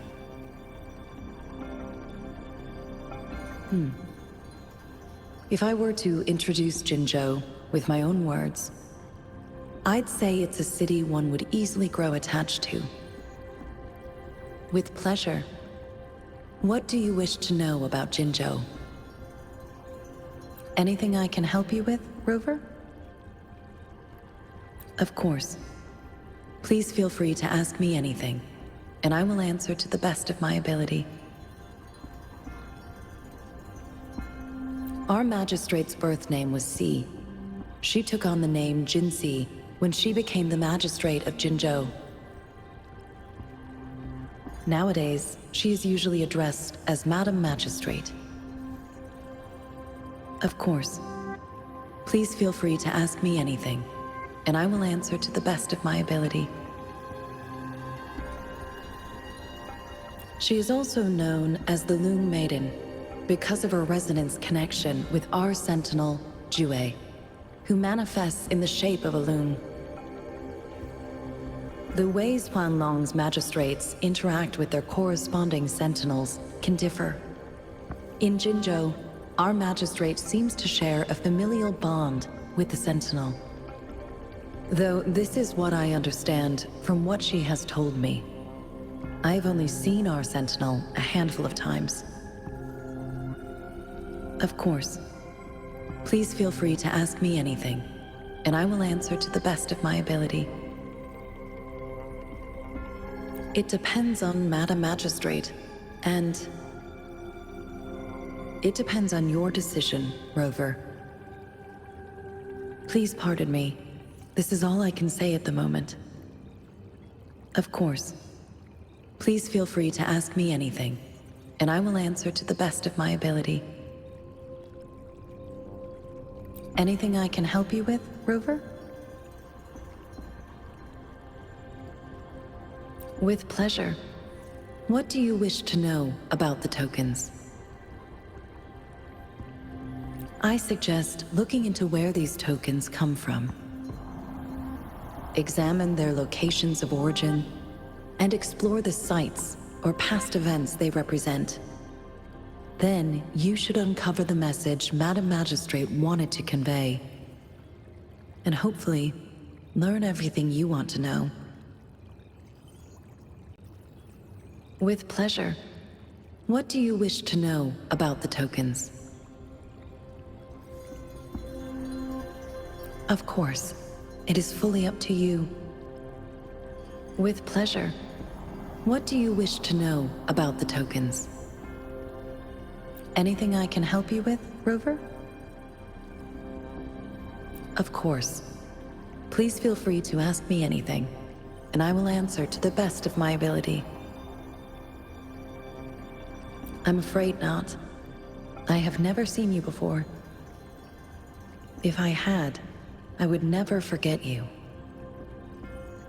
If I were to introduce Jinzhou with my own words, I'd say it's a city one would easily grow attached to. With pleasure. What do you wish to know about Jinzhou? Anything I can help you with, Rover? Of course. Please feel free to ask me anything, and I will answer to the best of my ability. Our magistrate's birth name was Si. She took on the name Jinshi when she became the magistrate of Jinzhou. Nowadays, she is usually addressed as Madam Magistrate. Of course. Please feel free to ask me anything, and I will answer to the best of my ability. She is also known as the Loom Maiden because of her resonance connection with our sentinel, Jue, who manifests in the shape of a loom. The ways Huanglong's magistrates interact with their corresponding sentinels can differ. In Jinzhou, our magistrate seems to share a familial bond with the sentinel. Though this is what I understand from what she has told me. I have only seen our sentinel a handful of times. Of course. Please feel free to ask me anything, and I will answer to the best of my ability. It depends on Madam Magistrate, and it depends on your decision, Rover. Please pardon me. This is all I can say at the moment. Of course. Please feel free to ask me anything, and I will answer to the best of my ability. Anything I can help you with, Rover? With pleasure. What do you wish to know about the tokens? I suggest looking into where these tokens come from. Examine their locations of origin, and explore the sites or past events they represent. Then you should uncover the message Madam Magistrate wanted to convey. And hopefully, learn everything you want to know. With pleasure. What do you wish to know about the tokens? Of course, it is fully up to you. With pleasure. What do you wish to know about the tokens? Anything I can help you with, Rover? Of course. Please feel free to ask me anything, and I will answer to the best of my ability. I'm afraid not. I have never seen you before. If I had, I would never forget you.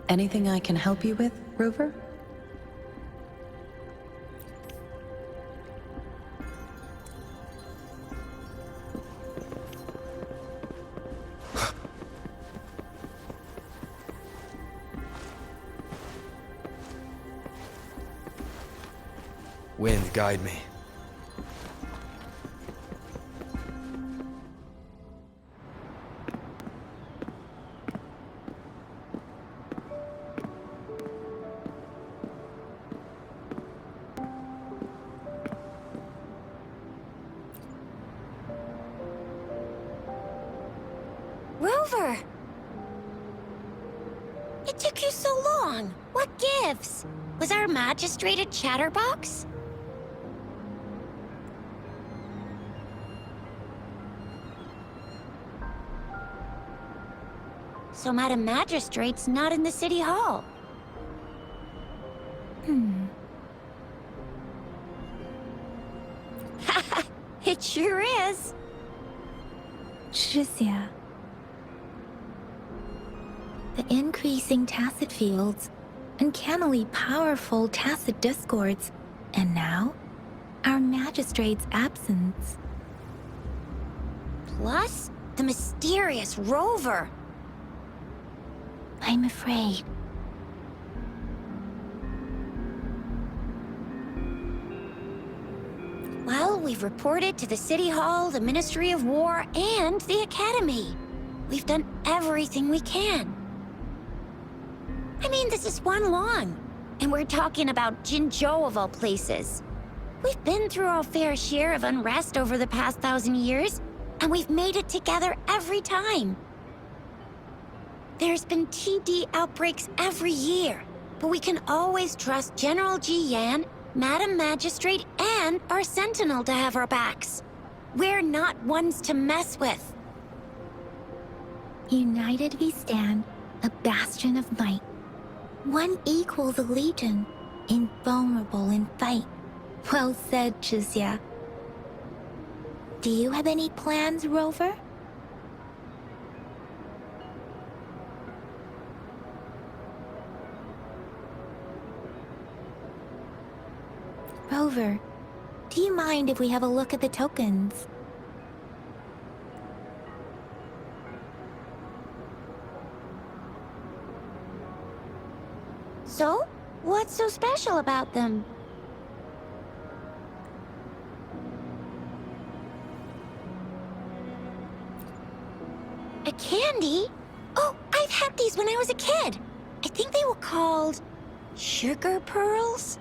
Anything I can help you with, Rover? Wind, guide me. Rover! It took you so long. What gives? Was our magistrate a chatterbox? So Madam Magistrate's not in the City Hall. It sure is. Chixia. The increasing tacit fields, uncannily powerful tacit discords, and now, our magistrate's absence. Plus, the mysterious Rover. I'm afraid. Well, we've reported to the City Hall, the Ministry of War, and the Academy. We've done everything we can. I mean, this is one long, and we're talking about Jinzhou of all places. We've been through our fair share of unrest over the past 1,000 years, and we've made it together every time. There's been TD outbreaks every year, but we can always trust General Ji Yan, Madam Magistrate, and our Sentinel to have our backs. We're not ones to mess with. United we stand, a bastion of might. One equals a legion, invulnerable in fight. Well said, Chixia. Do you have any plans, Rover? Rover, do you mind if we have a look at the tokens? So, what's so special about them? A candy? Oh, I've had these when I was a kid. I think they were called sugar pearls?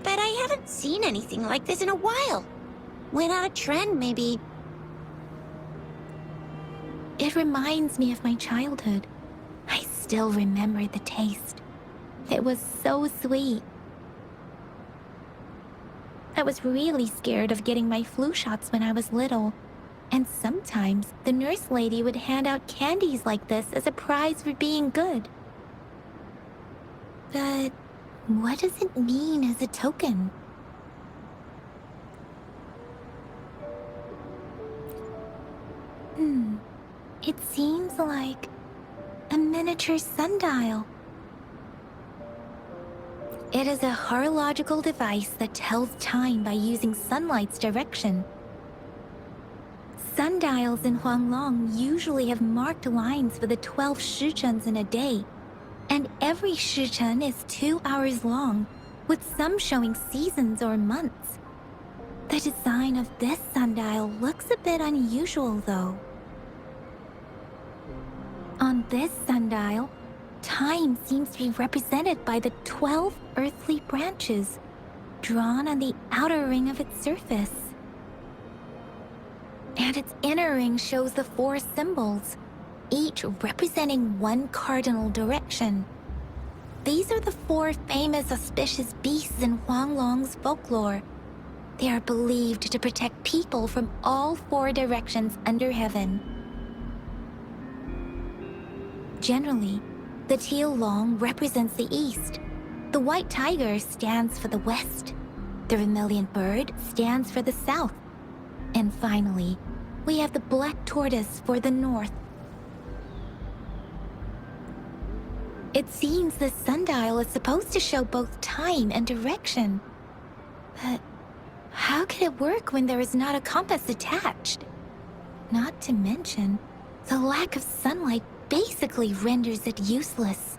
But I haven't seen anything like this in a while. Went out of trend, maybe. It reminds me of my childhood. I still remember the taste. It was so sweet. I was really scared of getting my flu shots when I was little. And sometimes the nurse lady would hand out candies like this as a prize for being good. But what does it mean as a token? It seems like a miniature sundial. It is a horological device that tells time by using sunlight's direction. Sundials in Huanglong usually have marked lines for the 12 shichens in a day, and every shichen is 2 hours long, with some showing seasons or months. The design of this sundial looks a bit unusual, though. On this sundial, time seems to be represented by the 12 earthly branches drawn on the outer ring of its surface. And its inner ring shows the 4 symbols, each representing one cardinal direction. These are the 4 famous auspicious beasts in Huanglong's folklore. They are believed to protect people from all 4 directions under heaven. Generally, the teal long represents the east, the white tiger stands for the west, the vermilion bird stands for the south, and finally, we have the black tortoise for the north. It seems the sundial is supposed to show both time and direction. But how can it work when there is not a compass attached? Not to mention, the lack of sunlight basically renders it useless.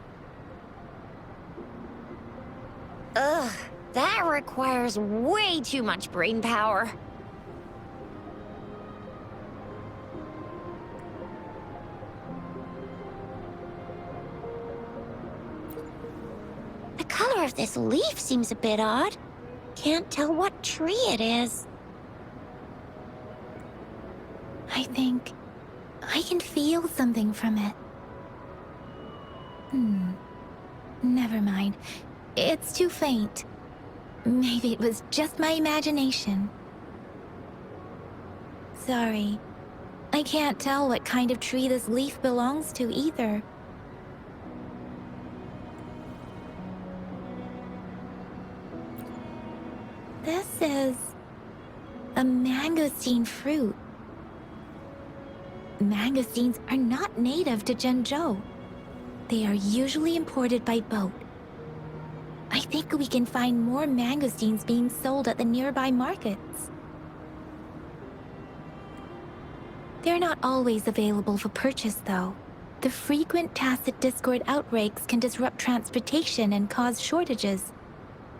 Ugh, that requires way too much brain power. The color of this leaf seems a bit odd. Can't tell what tree it is. I think I can feel something from it. Never mind. It's too faint. Maybe it was just my imagination. Sorry. I can't tell what kind of tree this leaf belongs to either. This is a mangosteen fruit. Mangosteens are not native to Zhengzhou. They are usually imported by boat. I think we can find more mangosteens being sold at the nearby markets. They're not always available for purchase, though. The frequent tacit discord outbreaks can disrupt transportation and cause shortages.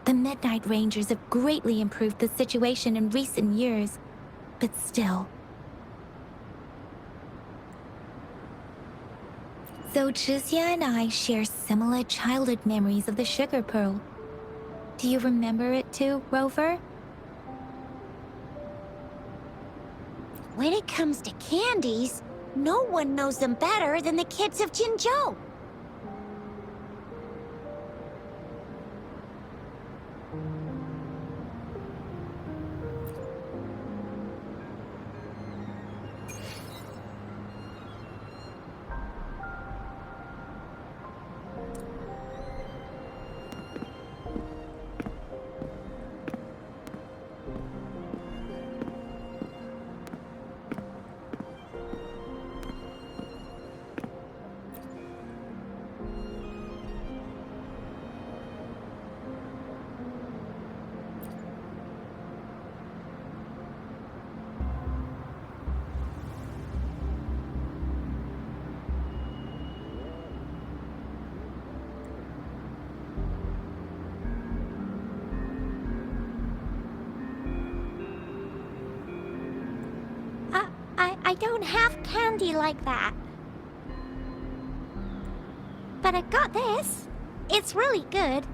The Midnight Rangers have greatly improved the situation in recent years, but still. So Chixia and I share similar childhood memories of the sugar pearl. Do you remember it too, Rover? When it comes to candies, no one knows them better than the kids of Jinzhou. I don't have candy like that. But I got this. It's really good.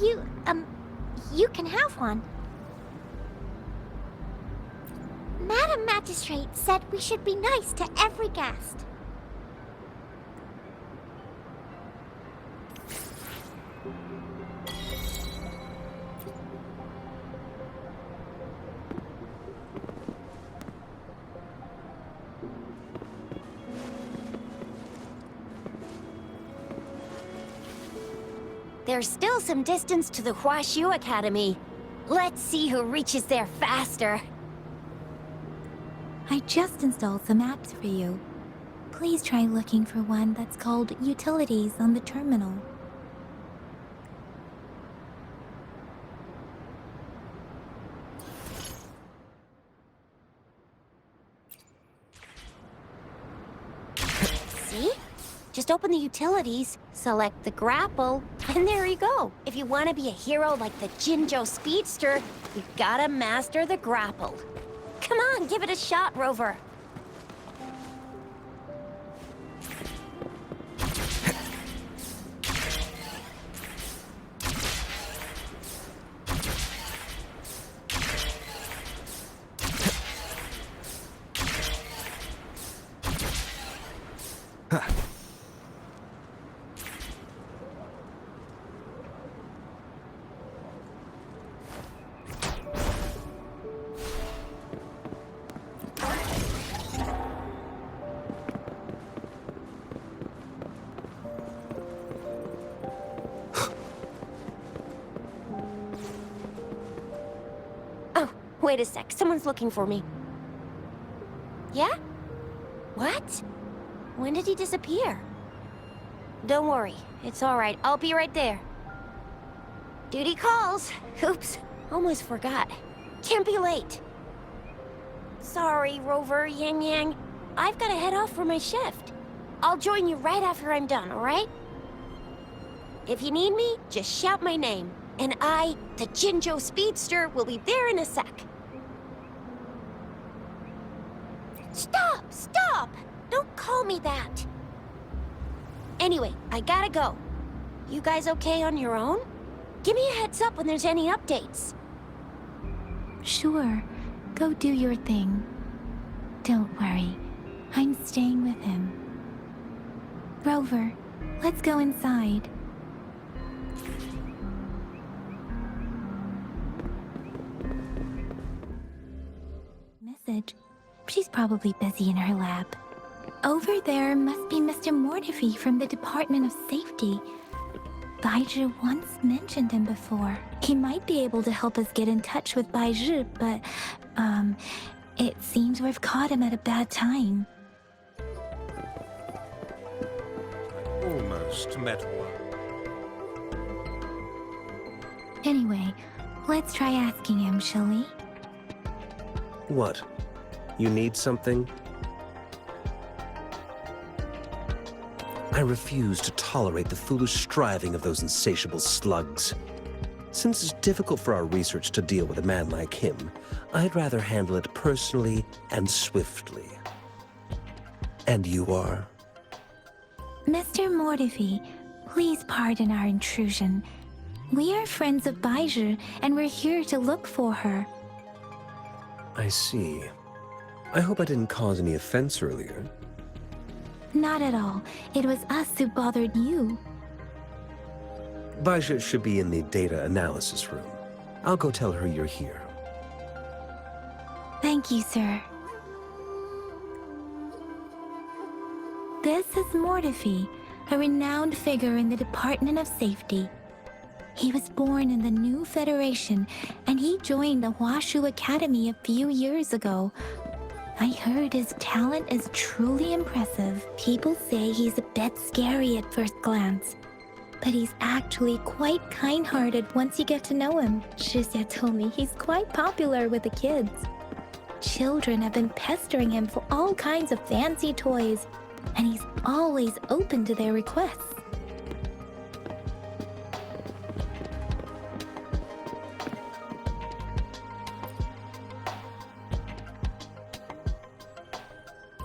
You can have one. Madam Magistrate said we should be nice to every guest. There's still some distance to the Huaxiu Academy. Let's see who reaches there faster. I just installed some apps for you. Please try looking for one that's called Utilities on the terminal. See? Just open the utilities, select the grapple, and there you go. If you want to be a hero like the Jinjo Speedster, you gotta master the grapple. Come on, give it a shot, Rover. Wait a sec, someone's looking for me. Yeah? What? When did he disappear? Don't worry, it's alright, I'll be right there. Duty calls. Oops, almost forgot. Can't be late. Sorry, Rover, Yangyang. I've gotta head off for my shift. I'll join you right after I'm done, alright? If you need me, just shout my name. And I, the Jinjo Speedster, will be there in a sec. Stop! Stop! Don't call me that! Anyway, I gotta go. You guys okay on your own? Give me a heads up when there's any updates. Sure. Go do your thing. Don't worry. I'm staying with him. Rover, let's go inside. Message. She's probably busy in her lab. Over there must be Mr. Mortefi from the Department of Safety. Baizhi once mentioned him before. He might be able to help us get in touch with Baizhi, but, it seems we've caught him at a bad time. Almost met one. Anyway, let's try asking him, shall we? What? You need something? I refuse to tolerate the foolish striving of those insatiable slugs. Since it's difficult for our research to deal with a man like him, I'd rather handle it personally and swiftly. And you are? Mr. Mortefi, please pardon our intrusion. We are friends of Baizhi, and we're here to look for her. I see. I hope I didn't cause any offense earlier. Not at all. It was us who bothered you. Baizhi should be in the data analysis room. I'll go tell her you're here. Thank you, sir. This is Mortefi, a renowned figure in the Department of Safety. He was born in the new Federation, and he joined the Huashu Academy a few years ago. I heard his talent is truly impressive. People say he's a bit scary at first glance, but he's actually quite kind-hearted once you get to know him. Chixia told me he's quite popular with the kids. Children have been pestering him for all kinds of fancy toys, and he's always open to their requests.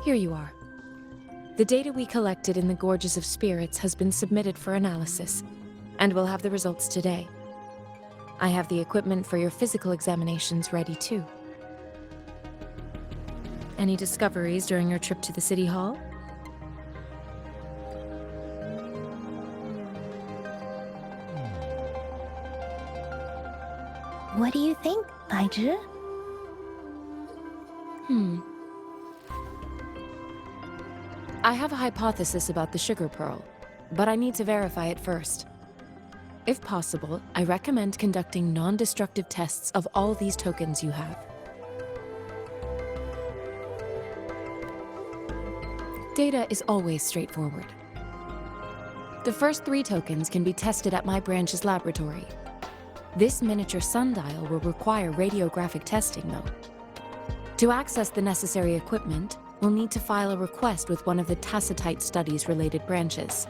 Here you are. The data we collected in the Gorges of Spirits has been submitted for analysis, and we'll have the results today. I have the equipment for your physical examinations ready too. Any discoveries during your trip to the City Hall? What do you think, Baizhi? I have a hypothesis about the sugar pearl, but I need to verify it first. If possible, I recommend conducting non-destructive tests of all these tokens you have. Data is always straightforward. The first 3 tokens can be tested at my branch's laboratory. This miniature sundial will require radiographic testing, though. To access the necessary equipment, we'll need to file a request with one of the Tacitite Studies-related branches.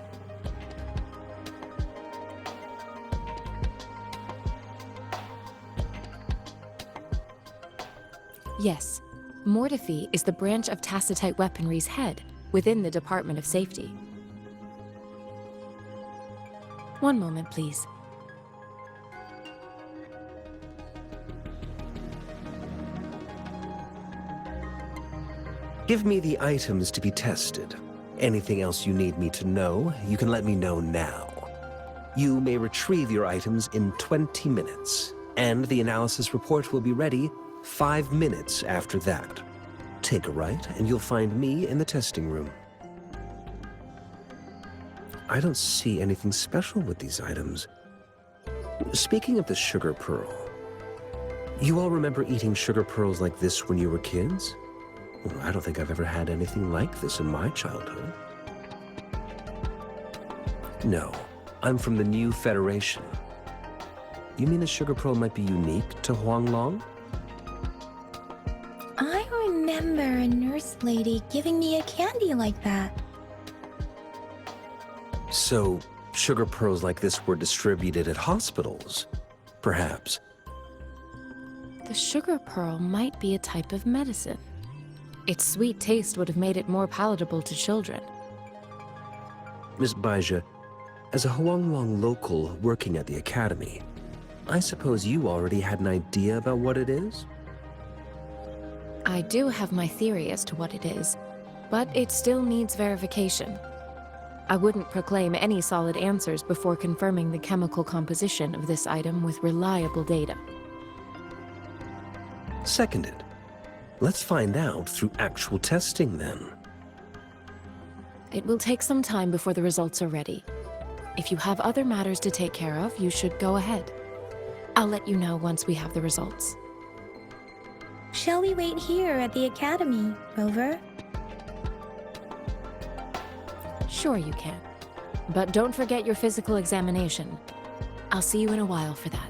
Yes, mortefi is the branch of Tacitite weaponry's head within the Department of Safety. One moment, please. Give me the items to be tested. Anything else you need me to know, you can let me know now. You may retrieve your items in 20 minutes, and the analysis report will be ready 5 minutes after that. Take a right, and you'll find me in the testing room. I don't see anything special with these items. Speaking of the sugar pearl, you all remember eating sugar pearls like this when you were kids? Well, I don't think I've ever had anything like this in my childhood. No, I'm from the New Federation. You mean the sugar pearl might be unique to Huanglong? I remember a nurse lady giving me a candy like that. So, sugar pearls like this were distributed at hospitals, perhaps? The sugar pearl might be a type of medicine. Its sweet taste would have made it more palatable to children. Miss Baizhi, as a Huanglong local working at the academy, I suppose you already had an idea about what it is? I do have my theory as to what it is, but it still needs verification. I wouldn't proclaim any solid answers before confirming the chemical composition of this item with reliable data. Seconded. Let's find out through actual testing then. It will take some time before the results are ready. If you have other matters to take care of, you should go ahead. I'll let you know once we have the results. Shall we wait here at the academy, Rover? Sure you can. But don't forget your physical examination. I'll see you in a while for that.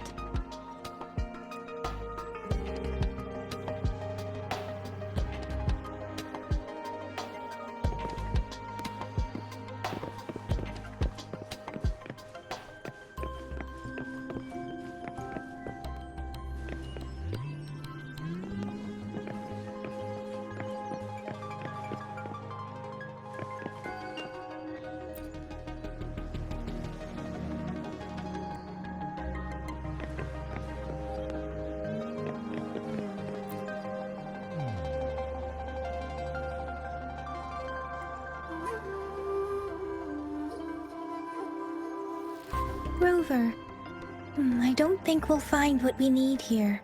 Rover, I don't think we'll find what we need here.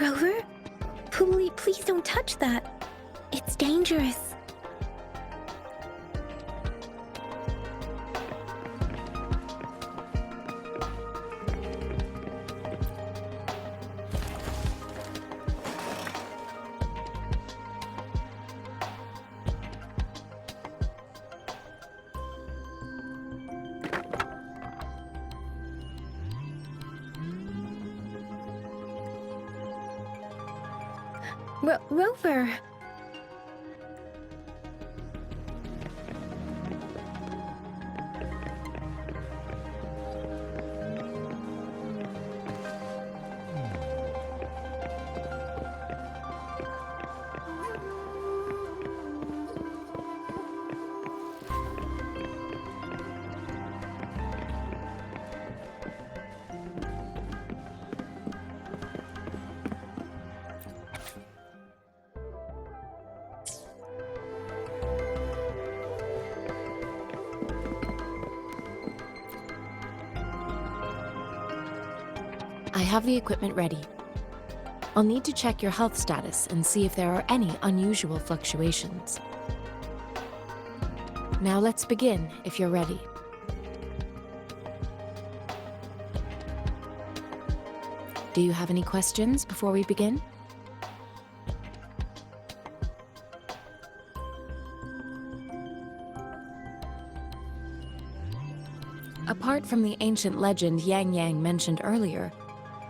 Rover? Please don't touch that. It's dangerous. Rover! I have the equipment ready. I'll need to check your health status and see if there are any unusual fluctuations. Now let's begin, if you're ready. Do you have any questions before we begin? Apart from the ancient legend Yangyang mentioned earlier,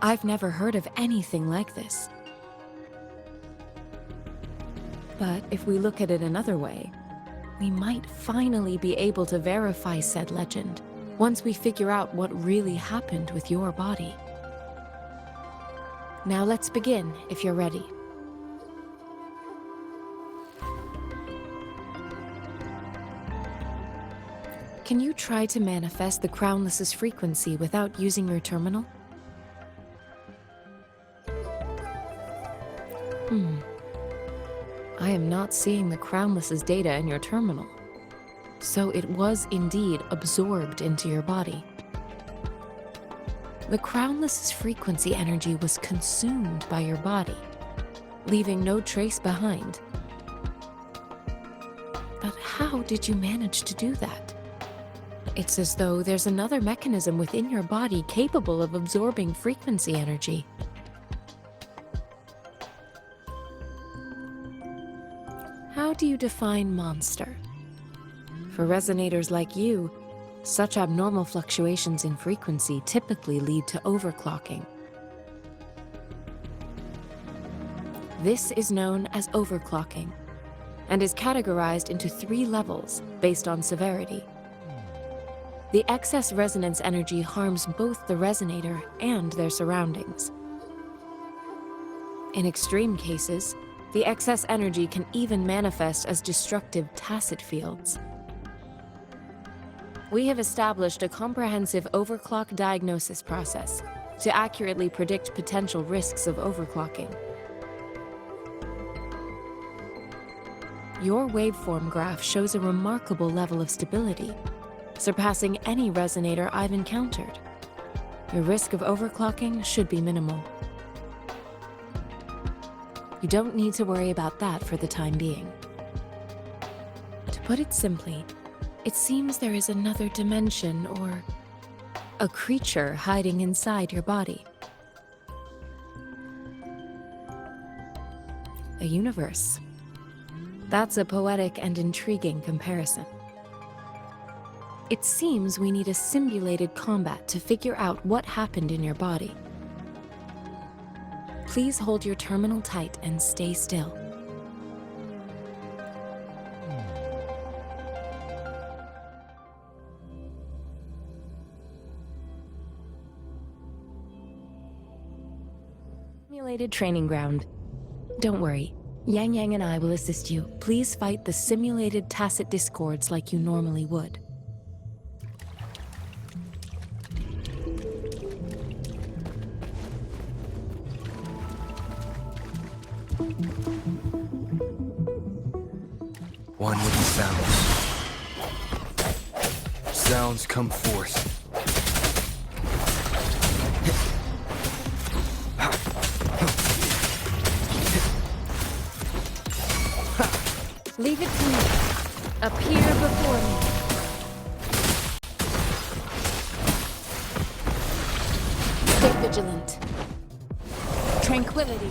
I've never heard of anything like this. But if we look at it another way, we might finally be able to verify said legend once we figure out what really happened with your body. Now let's begin, if you're ready. Can you try to manifest the Crownless's frequency without using your terminal? I am not seeing the Crownless's data in your terminal. So it was indeed absorbed into your body. The Crownless's frequency energy was consumed by your body, leaving no trace behind. But how did you manage to do that? It's as though there's another mechanism within your body capable of absorbing frequency energy. How do you define monster? For resonators like you, such abnormal fluctuations in frequency typically lead to overclocking. This is known as overclocking, and is categorized into 3 levels based on severity. The excess resonance energy harms both the resonator and their surroundings. In extreme cases, the excess energy can even manifest as destructive tacit fields. We have established a comprehensive overclock diagnosis process to accurately predict potential risks of overclocking. Your waveform graph shows a remarkable level of stability, surpassing any resonator I've encountered. Your risk of overclocking should be minimal. You don't need to worry about that for the time being. To put it simply, it seems there is another dimension or a creature hiding inside your body. A universe. That's a poetic and intriguing comparison. It seems we need a simulated combat to figure out what happened in your body. Please hold your terminal tight and stay still. Simulated training ground. Don't worry, Yangyang and I will assist you. Please fight the simulated tacit discords like you normally would. One with the sounds. Sounds come forth. Leave it to me. Appear before me. Stay vigilant. Tranquility.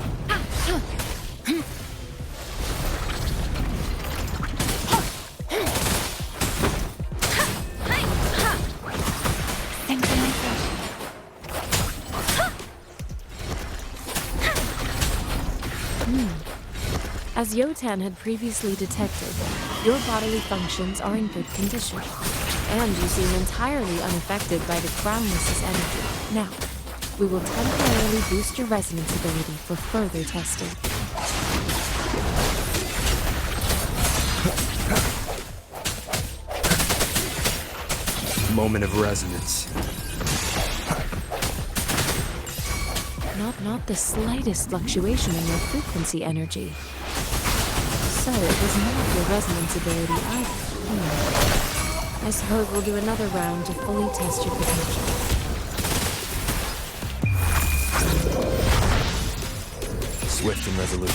As Yotan had previously detected, your bodily functions are in good condition, and you seem entirely unaffected by the Crownless's energy. Now, we will temporarily boost your resonance ability for further testing. Moment of resonance. Not the slightest fluctuation in your frequency energy. So it was not your resonance ability either. I suppose we'll do another round to fully test your potential. Swift and resolute.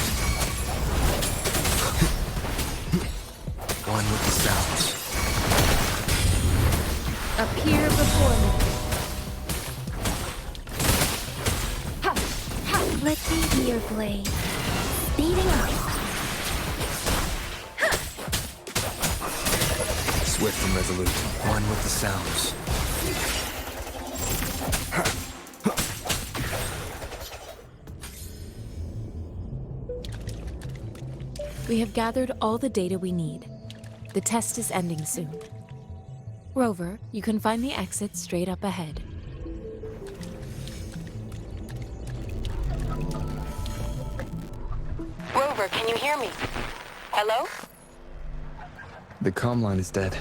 One with the sounds. Appear before me. Let me be your blade. Speeding up. Swift and resolute. One with the sounds. We have gathered all the data we need. The test is ending soon. Rover, you can find the exit straight up ahead. Rover, can you hear me? Hello? The comm line is dead.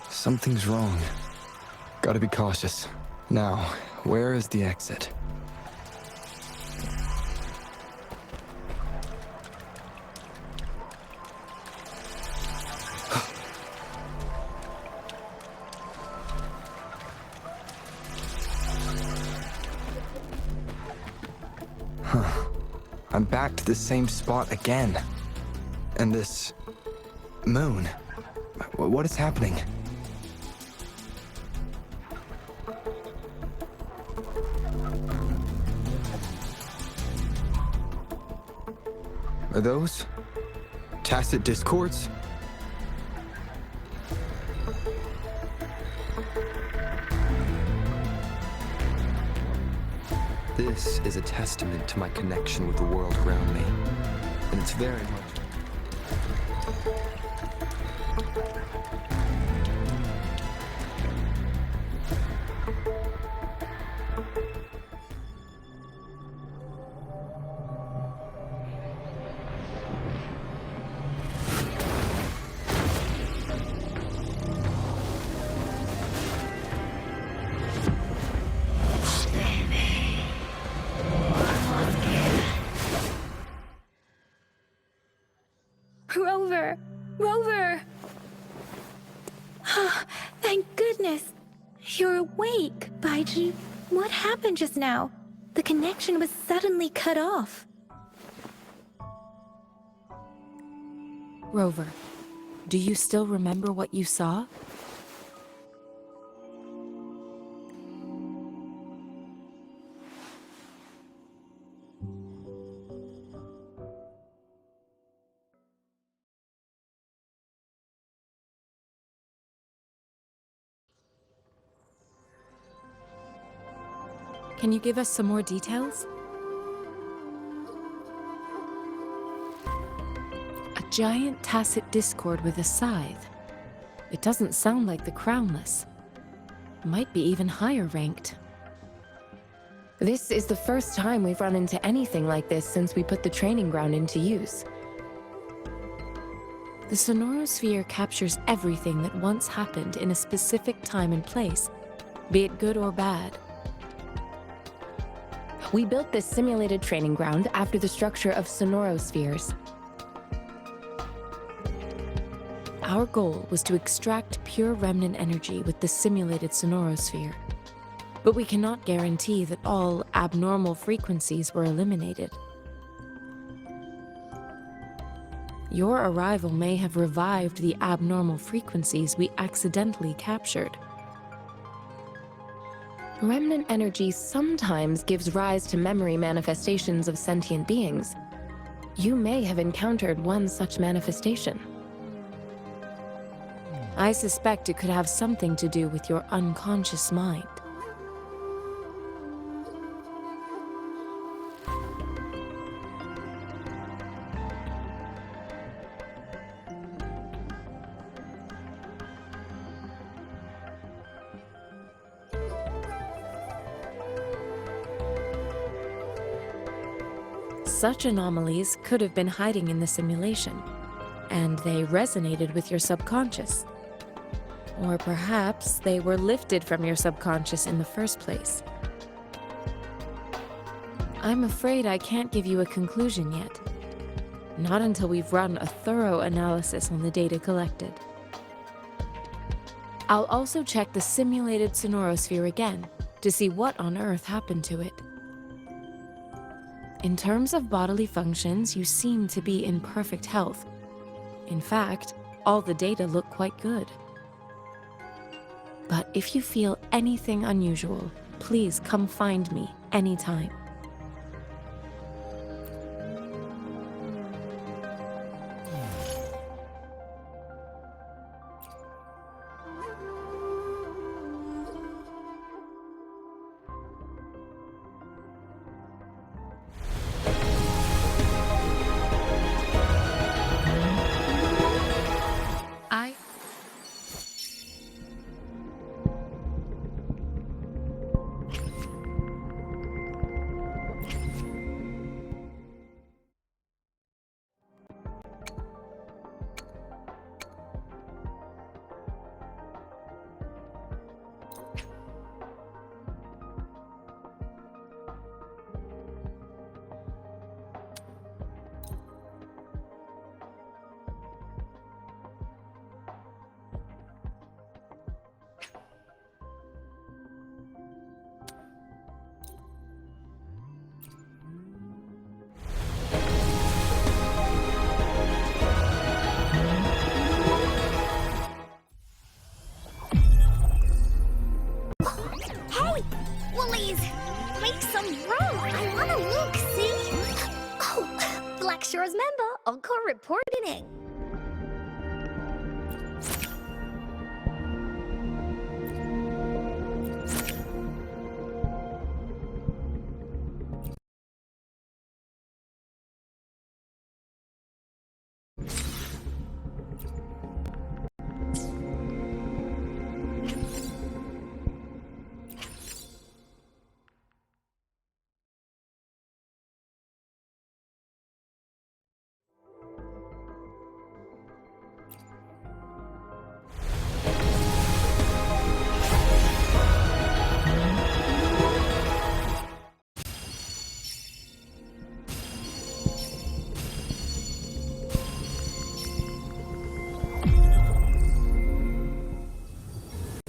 Something's wrong. Gotta be cautious. Now, where is the exit? I'm back to the same spot again. And this... moon. What is happening? Are those... tacit discords? This is a testament to my connection with the world around me. And it's very much... Rover! Rover! Thank goodness! You're awake, Baizhi. What happened just now? The connection was suddenly cut off. Rover, do you still remember what you saw? Can you give us some more details? A giant tacit discord with a scythe. It doesn't sound like the crownless. Might be even higher ranked. This is the first time we've run into anything like this since we put the training ground into use. The sonorosphere captures everything that once happened in a specific time and place, be it good or bad. We built this simulated training ground after the structure of sonorospheres. Our goal was to extract pure remnant energy with the simulated sonorosphere. But we cannot guarantee that all abnormal frequencies were eliminated. Your arrival may have revived the abnormal frequencies we accidentally captured. Remnant energy sometimes gives rise to memory manifestations of sentient beings. You may have encountered one such manifestation. I suspect it could have something to do with your unconscious mind. Such anomalies could have been hiding in the simulation, and they resonated with your subconscious. Or perhaps they were lifted from your subconscious in the first place. I'm afraid I can't give you a conclusion yet. Not until we've run a thorough analysis on the data collected. I'll also check the simulated sonorosphere again to see what on earth happened to it. In terms of bodily functions, you seem to be in perfect health. In fact, all the data look quite good. But if you feel anything unusual, please come find me anytime. bullies! Make some room! I wanna look, see? Oh, Black Shore's member, Encore reporting.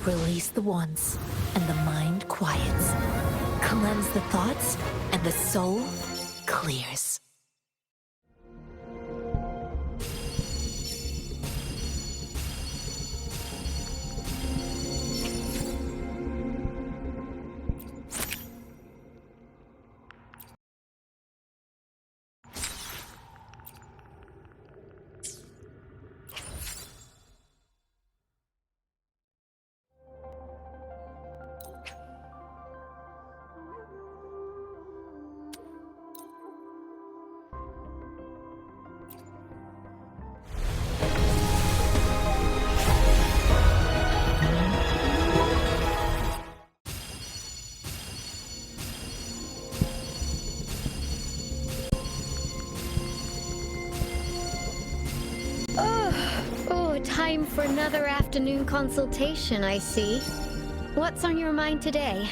Release the wands, and the mind quiets. Cleanse the thoughts, and the soul clears. Time for another afternoon consultation, I see. What's on your mind today?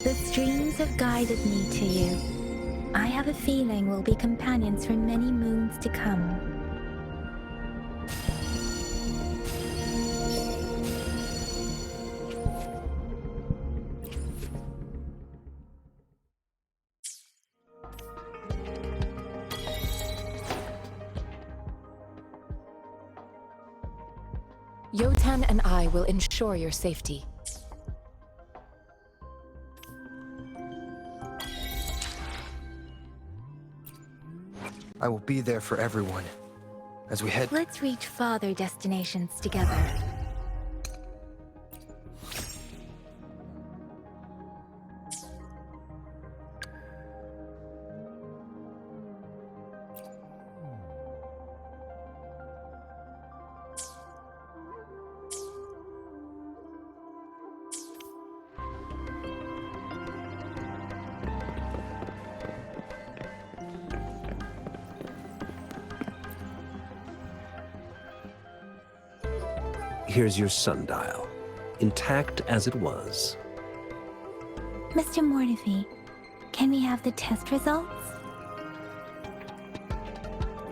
The streams have guided me to you. I have a feeling we'll be companions for many moons to come. Yotan and I will ensure your safety. I will be there for everyone. As we head... Let's reach farther destinations together. Here's your sundial, intact as it was. Mr. Mortefi, can we have the test results?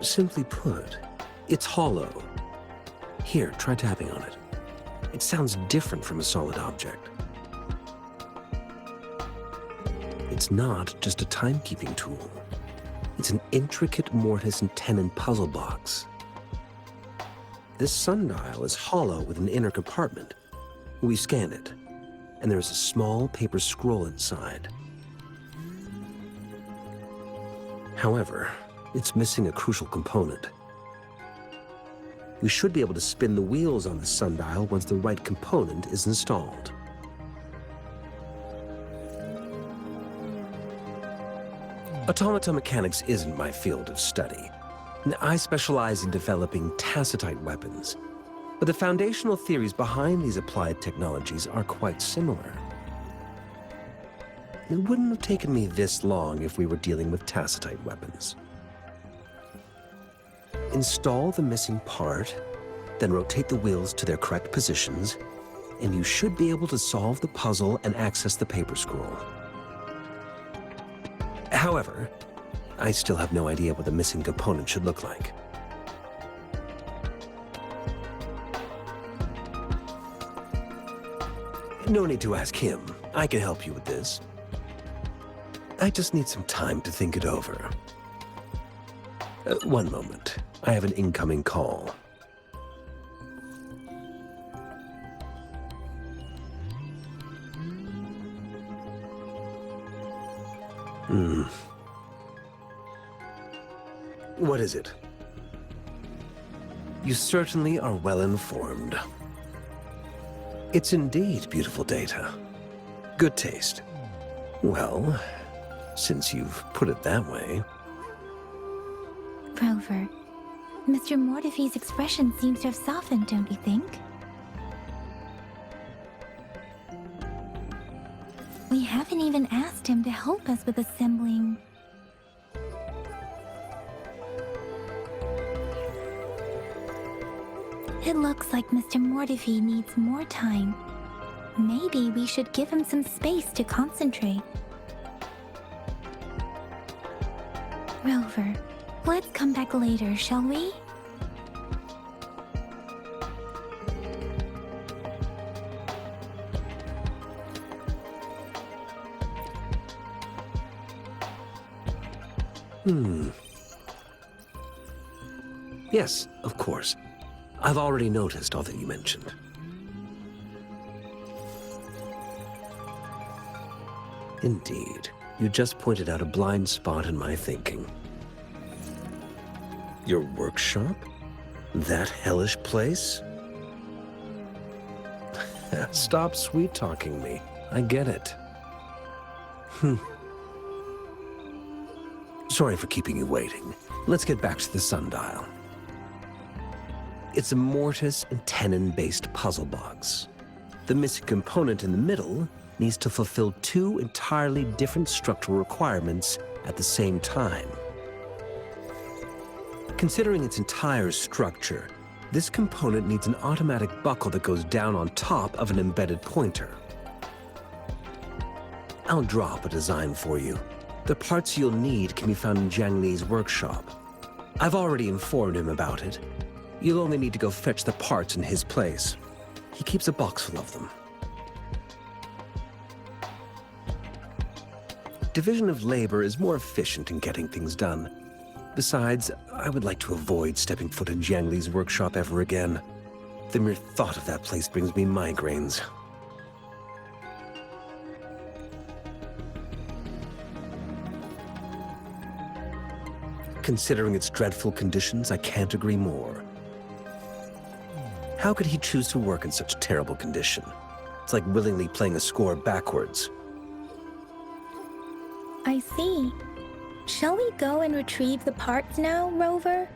Simply put, it's hollow. Here, try tapping on it. It sounds different from a solid object. It's not just a timekeeping tool. It's an intricate mortise and tenon puzzle box. This sundial is hollow with an inner compartment. We scan it, and there is a small paper scroll inside. However, it's missing a crucial component. We should be able to spin the wheels on the sundial once the right component is installed. Automata mechanics isn't my field of study. I specialize in developing tacitite weapons, but the foundational theories behind these applied technologies are quite similar. It wouldn't have taken me this long if we were dealing with tacitite weapons. Install the missing part, then rotate the wheels to their correct positions, and you should be able to solve the puzzle and access the paper scroll. However, I still have no idea what the missing component should look like. No need to ask him. I can help you with this. I just need some time to think it over. One moment. I have an incoming call. What is it? You certainly are well informed. It's indeed beautiful data. Good taste. Well, since you've put it that way... Rover, Mr. Mortefi's expression seems to have softened, don't you think? We haven't even asked him to help us with assembling... It looks like Mr. Mortefi needs more time. Maybe we should give him some space to concentrate. Rover, let's come back later, shall we? Yes, of course. I've already noticed all that you mentioned. Indeed, you just pointed out a blind spot in my thinking. Your workshop? That hellish place? Stop sweet-talking me. I get it. Sorry for keeping you waiting. Let's get back to the sundial. It's a mortise and tenon-based puzzle box. The missing component in the middle needs to fulfill two entirely different structural requirements at the same time. Considering its entire structure, this component needs an automatic buckle that goes down on top of an embedded pointer. I'll drop a design for you. The parts you'll need can be found in Jiang Li's workshop. I've already informed him about it. You'll only need to go fetch the parts in his place. He keeps a box full of them. Division of labor is more efficient in getting things done. Besides, I would like to avoid stepping foot in Jiang Li's workshop ever again. The mere thought of that place brings me migraines. Considering its dreadful conditions, I can't agree more. How could he choose to work in such terrible condition? It's like willingly playing a score backwards. I see. Shall we go and retrieve the parts now, Rover?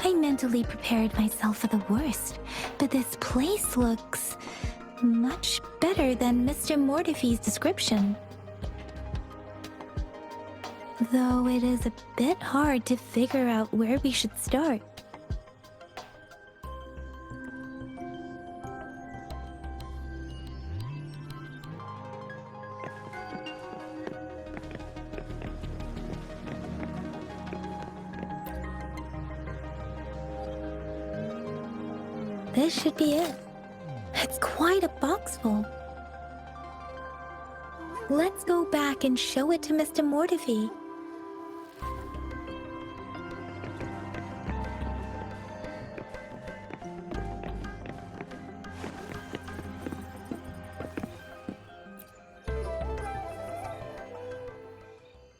I mentally prepared myself for the worst, but this place looks much better than Mr. Mortefi's description. Though it is a bit hard to figure out where we should start. This should be it. It's quite a box full. Let's go back and show it to Mr. Mortefi.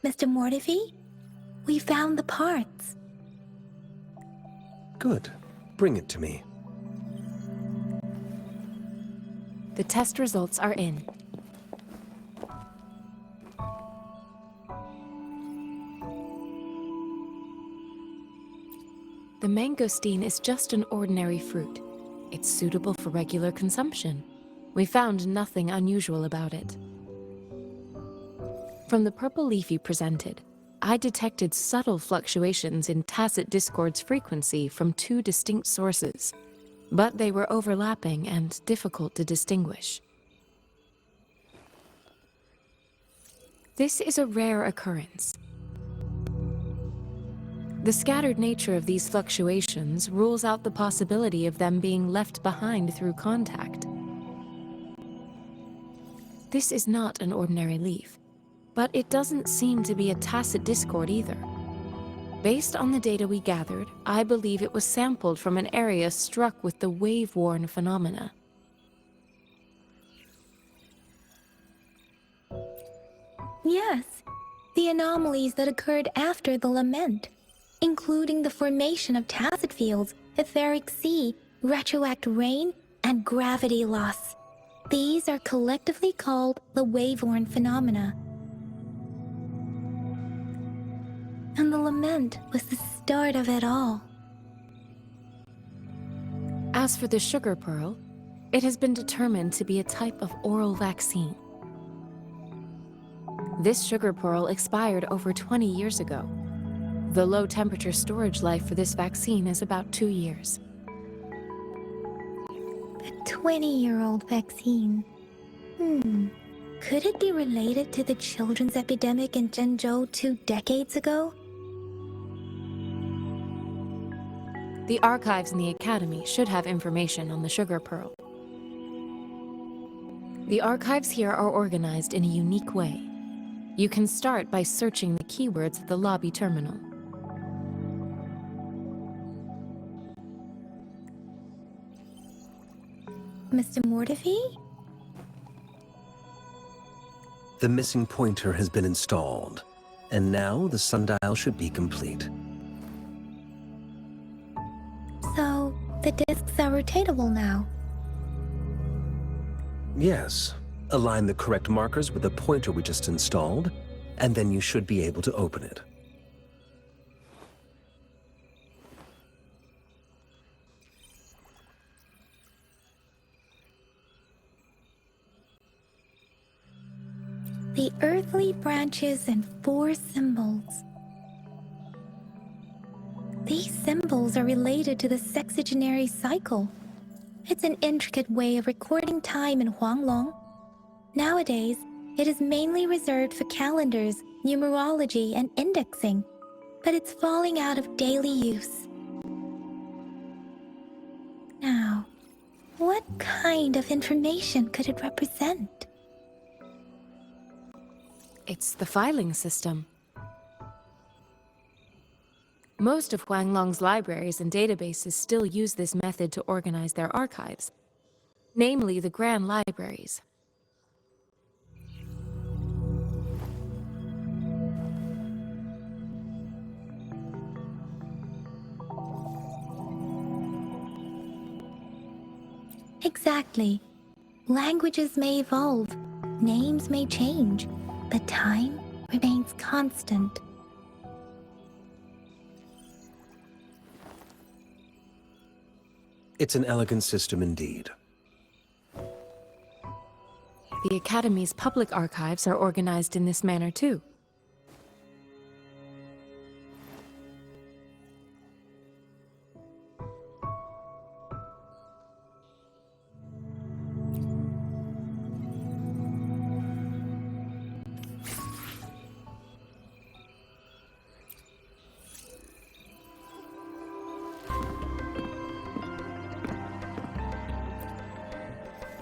Mr. Mortefi, we found the parts. Good. Bring it to me. The test results are in. The mangosteen is just an ordinary fruit. It's suitable for regular consumption. We found nothing unusual about it. From the purple leaf you presented, I detected subtle fluctuations in tacit discord's frequency from two distinct sources, but they were overlapping and difficult to distinguish. This is a rare occurrence. The scattered nature of these fluctuations rules out the possibility of them being left behind through contact. This is not an ordinary leaf, but it doesn't seem to be a tacit discord either. Based on the data we gathered, I believe it was sampled from an area struck with the wave-worn phenomena. Yes, the anomalies that occurred after the lament, including the formation of tacit fields, etheric sea, retroact rain, and gravity loss. These are collectively called the wave-worn phenomena. And the lament was the start of it all. As for the sugar pearl, it has been determined to be a type of oral vaccine. This sugar pearl expired over 20 years ago. The low-temperature storage life for this vaccine is about 2 years. A 20-year-old vaccine. Could it be related to the children's epidemic in Zhengzhou 2 decades ago? The archives in the Academy should have information on the sugar pearl. The archives here are organized in a unique way. You can start by searching the keywords at the lobby terminal. Mr. Mortefi? The missing pointer has been installed, and now the sundial should be complete. So, the discs are rotatable now. Yes. Align the correct markers with the pointer we just installed, and then you should be able to open it. The earthly branches and 4 symbols. These symbols are related to the sexagenary cycle. It's an intricate way of recording time in Huanglong. Nowadays, it is mainly reserved for calendars, numerology, and indexing, but it's falling out of daily use. Now, what kind of information could it represent? It's the filing system. Most of Huanglong's libraries and databases still use this method to organize their archives, namely the Grand Libraries. Exactly. Languages may evolve, names may change, but time remains constant. It's an elegant system indeed. The Academy's public archives are organized in this manner too.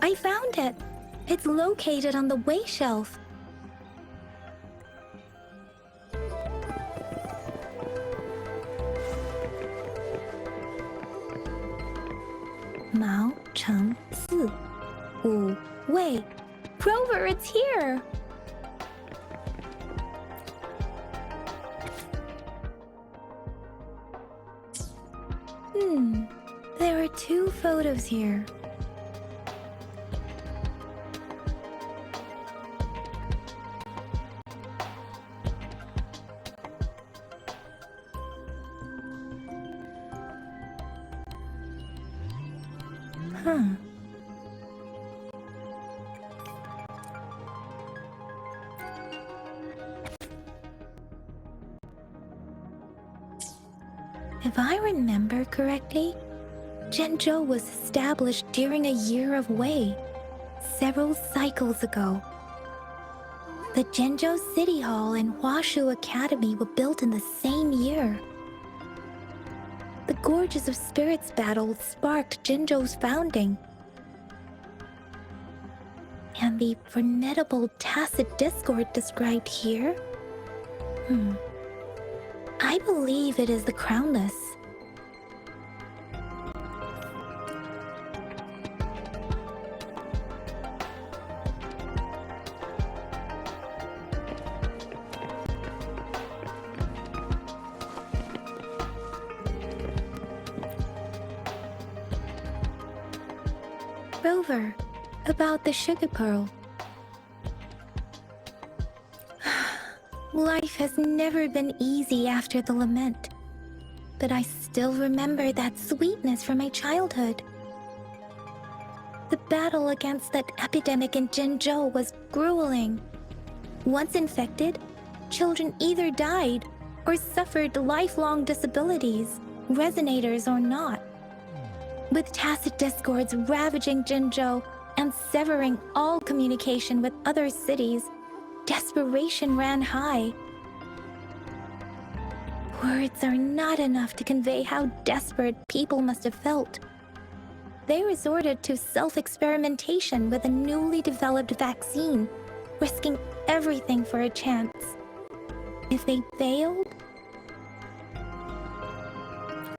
I found it. It's located on the way shelf. Mao Cheng Si. Wu Wei. Rover, it's here! There are 2 photos here. Huh. If I remember correctly, Jinzhou was established during a year of Wei, several cycles ago. The Jinzhou City Hall and Huashu Academy were built in the same year. The Gorges of Spirits battle sparked Jinzhou's founding. And the formidable tacit discord described here? I believe it is the Crownless. Rover, about the sugar pearl. Life has never been easy after the lament, but I still remember that sweetness from my childhood. The battle against that epidemic in Jinzhou was grueling. Once infected, children either died or suffered lifelong disabilities, resonators or not. With tacit discords ravaging Jinzhou and severing all communication with other cities, desperation ran high. Words are not enough to convey how desperate people must have felt. They resorted to self-experimentation with a newly developed vaccine, risking everything for a chance. If they failed,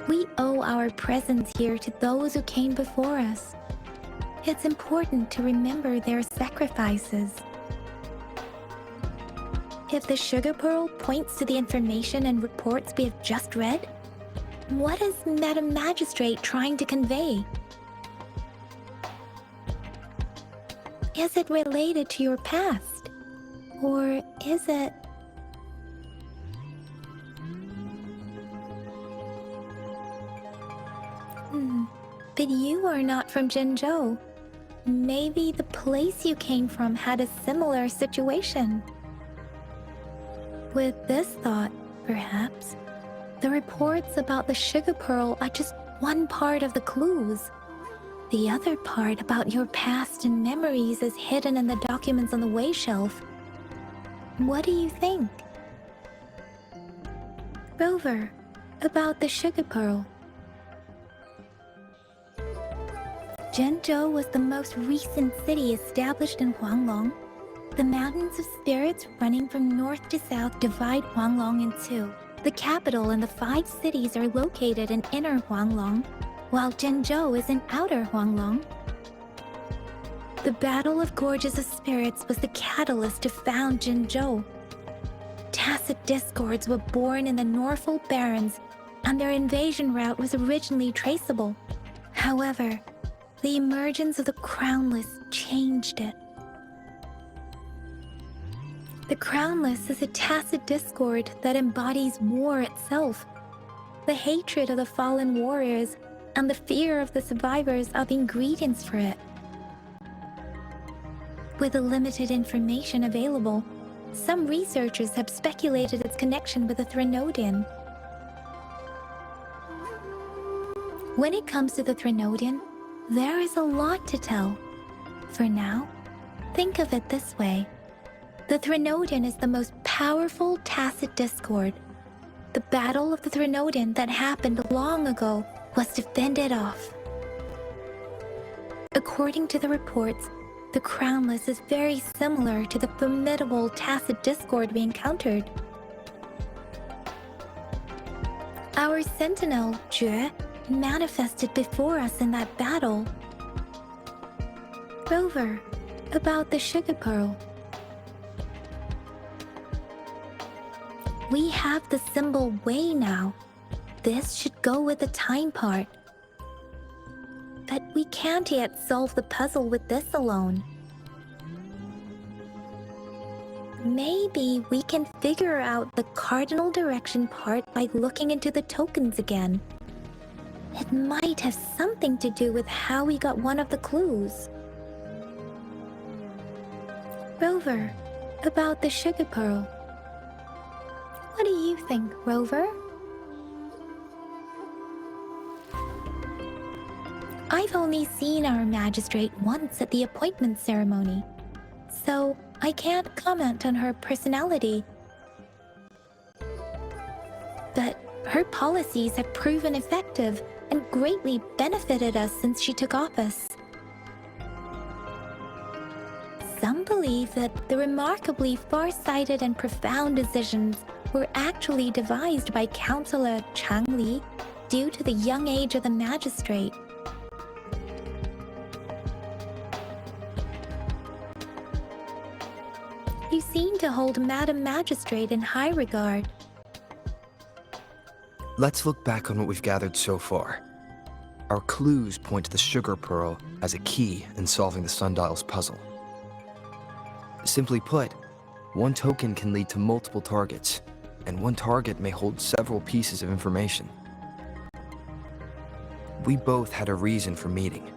we owe our presence here to those who came before us. It's important to remember their sacrifices. If the sugar pearl points to the information and reports we have just read, what is Madam Magistrate trying to convey? Is it related to your past? Or is it... But you are not from Jinzhou. Maybe the place you came from had a similar situation. With this thought, perhaps, the reports about the sugar pearl are just one part of the clues. The other part about your past and memories is hidden in the documents on the way shelf. What do you think? Rover, about the sugar pearl. Jinzhou was the most recent city established in Huanglong. The mountains of spirits running from north to south divide Huanglong in two. The capital and the 5 cities are located in inner Huanglong, while Jinzhou is in outer Huanglong. The Battle of Gorges of Spirits was the catalyst to found Jinzhou. Tacit discords were born in the Norfolk Barrens, and their invasion route was originally traceable. However, the emergence of the Crownless changed it. The Crownless is a tacit discord that embodies war itself. The hatred of the fallen warriors and the fear of the survivors are the ingredients for it. With the limited information available, some researchers have speculated its connection with the Threnodian. When it comes to the Threnodian, there is a lot to tell. For now, think of it this way. The Threnodian is the most powerful tacit discord. The Battle of the Threnodian that happened long ago was to fend it off. According to the reports, the Crownless is very similar to the formidable tacit discord we encountered. Our sentinel, Jue, manifested before us in that battle. Rover, about the sugar pearl. We have the symbol Wei now. This should go with the time part. but we can't yet solve the puzzle with this alone. Maybe we can figure out the cardinal direction part by looking into the tokens again. It might have something to do with how we got one of the clues. Rover, about the sugar pearl. What do you think, Rover? I've only seen our magistrate once at the appointment ceremony, so I can't comment on her personality. But her policies have proven effective and greatly benefited us since she took office. Some believe that the remarkably far-sighted and profound decisions were actually devised by Councillor Changli due to the young age of the magistrate. You seem to hold Madam Magistrate in high regard. Let's look back on what we've gathered so far. Our clues point to the sugar pearl as a key in solving the sundial's puzzle. Simply put, one token can lead to multiple targets, and one target may hold several pieces of information. We both had a reason for meeting.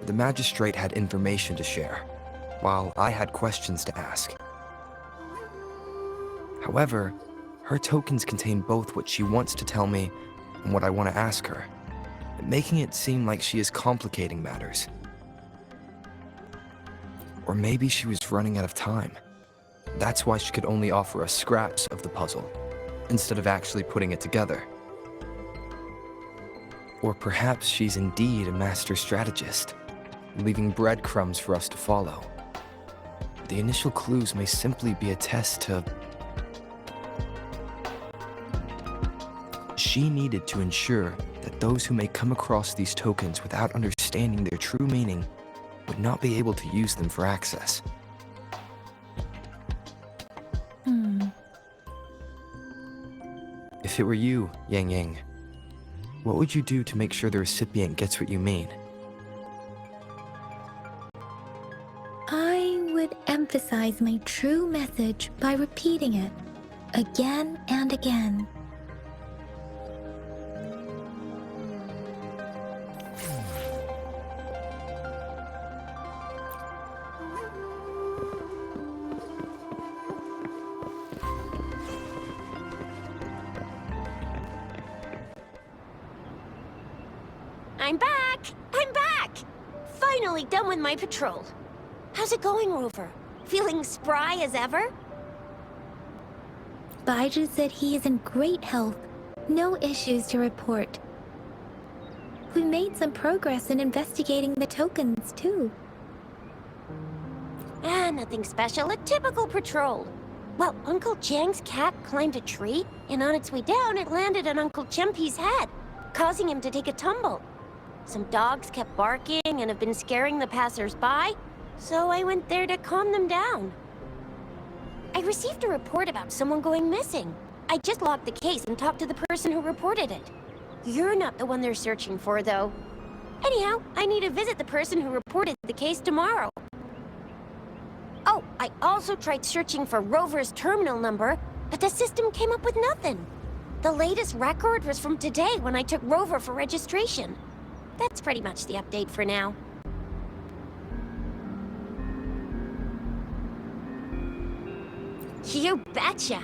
The magistrate had information to share, while I had questions to ask. However, her tokens contain both what she wants to tell me and what I want to ask her, making it seem like she is complicating matters. Or maybe she was running out of time. That's why she could only offer us scraps of the puzzle, instead of actually putting it together. Or perhaps she's indeed a master strategist, leaving breadcrumbs for us to follow. The initial clues may simply be a test to... She needed to ensure that those who may come across these tokens without understanding their true meaning would not be able to use them for access. If it were you, Yangyang, what would you do to make sure the recipient gets what you mean? I would emphasize my true message by repeating it again and again. I'm back! I'm back! Finally done with my patrol. How's it going, Rover? Feeling spry as ever? Baizhi said he is in great health. No issues to report. We made some progress in investigating the tokens, too. Nothing special. A typical patrol. Well, Uncle Jiang's cat climbed a tree, and on its way down, it landed on Uncle Chempi's head, causing him to take a tumble. Some dogs kept barking and have been scaring the passers-by, so I went there to calm them down. I received a report about someone going missing. I just logged the case and talked to the person who reported it. You're not the one they're searching for, though. Anyhow, I need to visit the person who reported the case tomorrow. Oh, I also tried searching for Rover's terminal number, but the system came up with nothing. The latest record was from today when I took Rover for registration. That's pretty much the update for now. You betcha!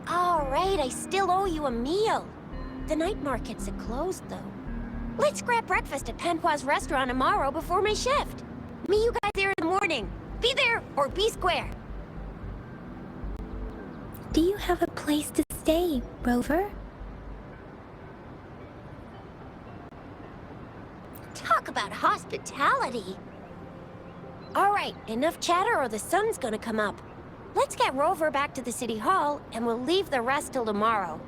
Alright, I still owe you a meal. The night markets are closed, though. Let's grab breakfast at Panhua's restaurant tomorrow before my shift. Meet you guys there in the morning. Be there or be square. Do you have a place to stay, Rover? Talk about hospitality. Alright, enough chatter or the sun's gonna come up. Let's get Rover back to the city hall, and we'll leave the rest till tomorrow.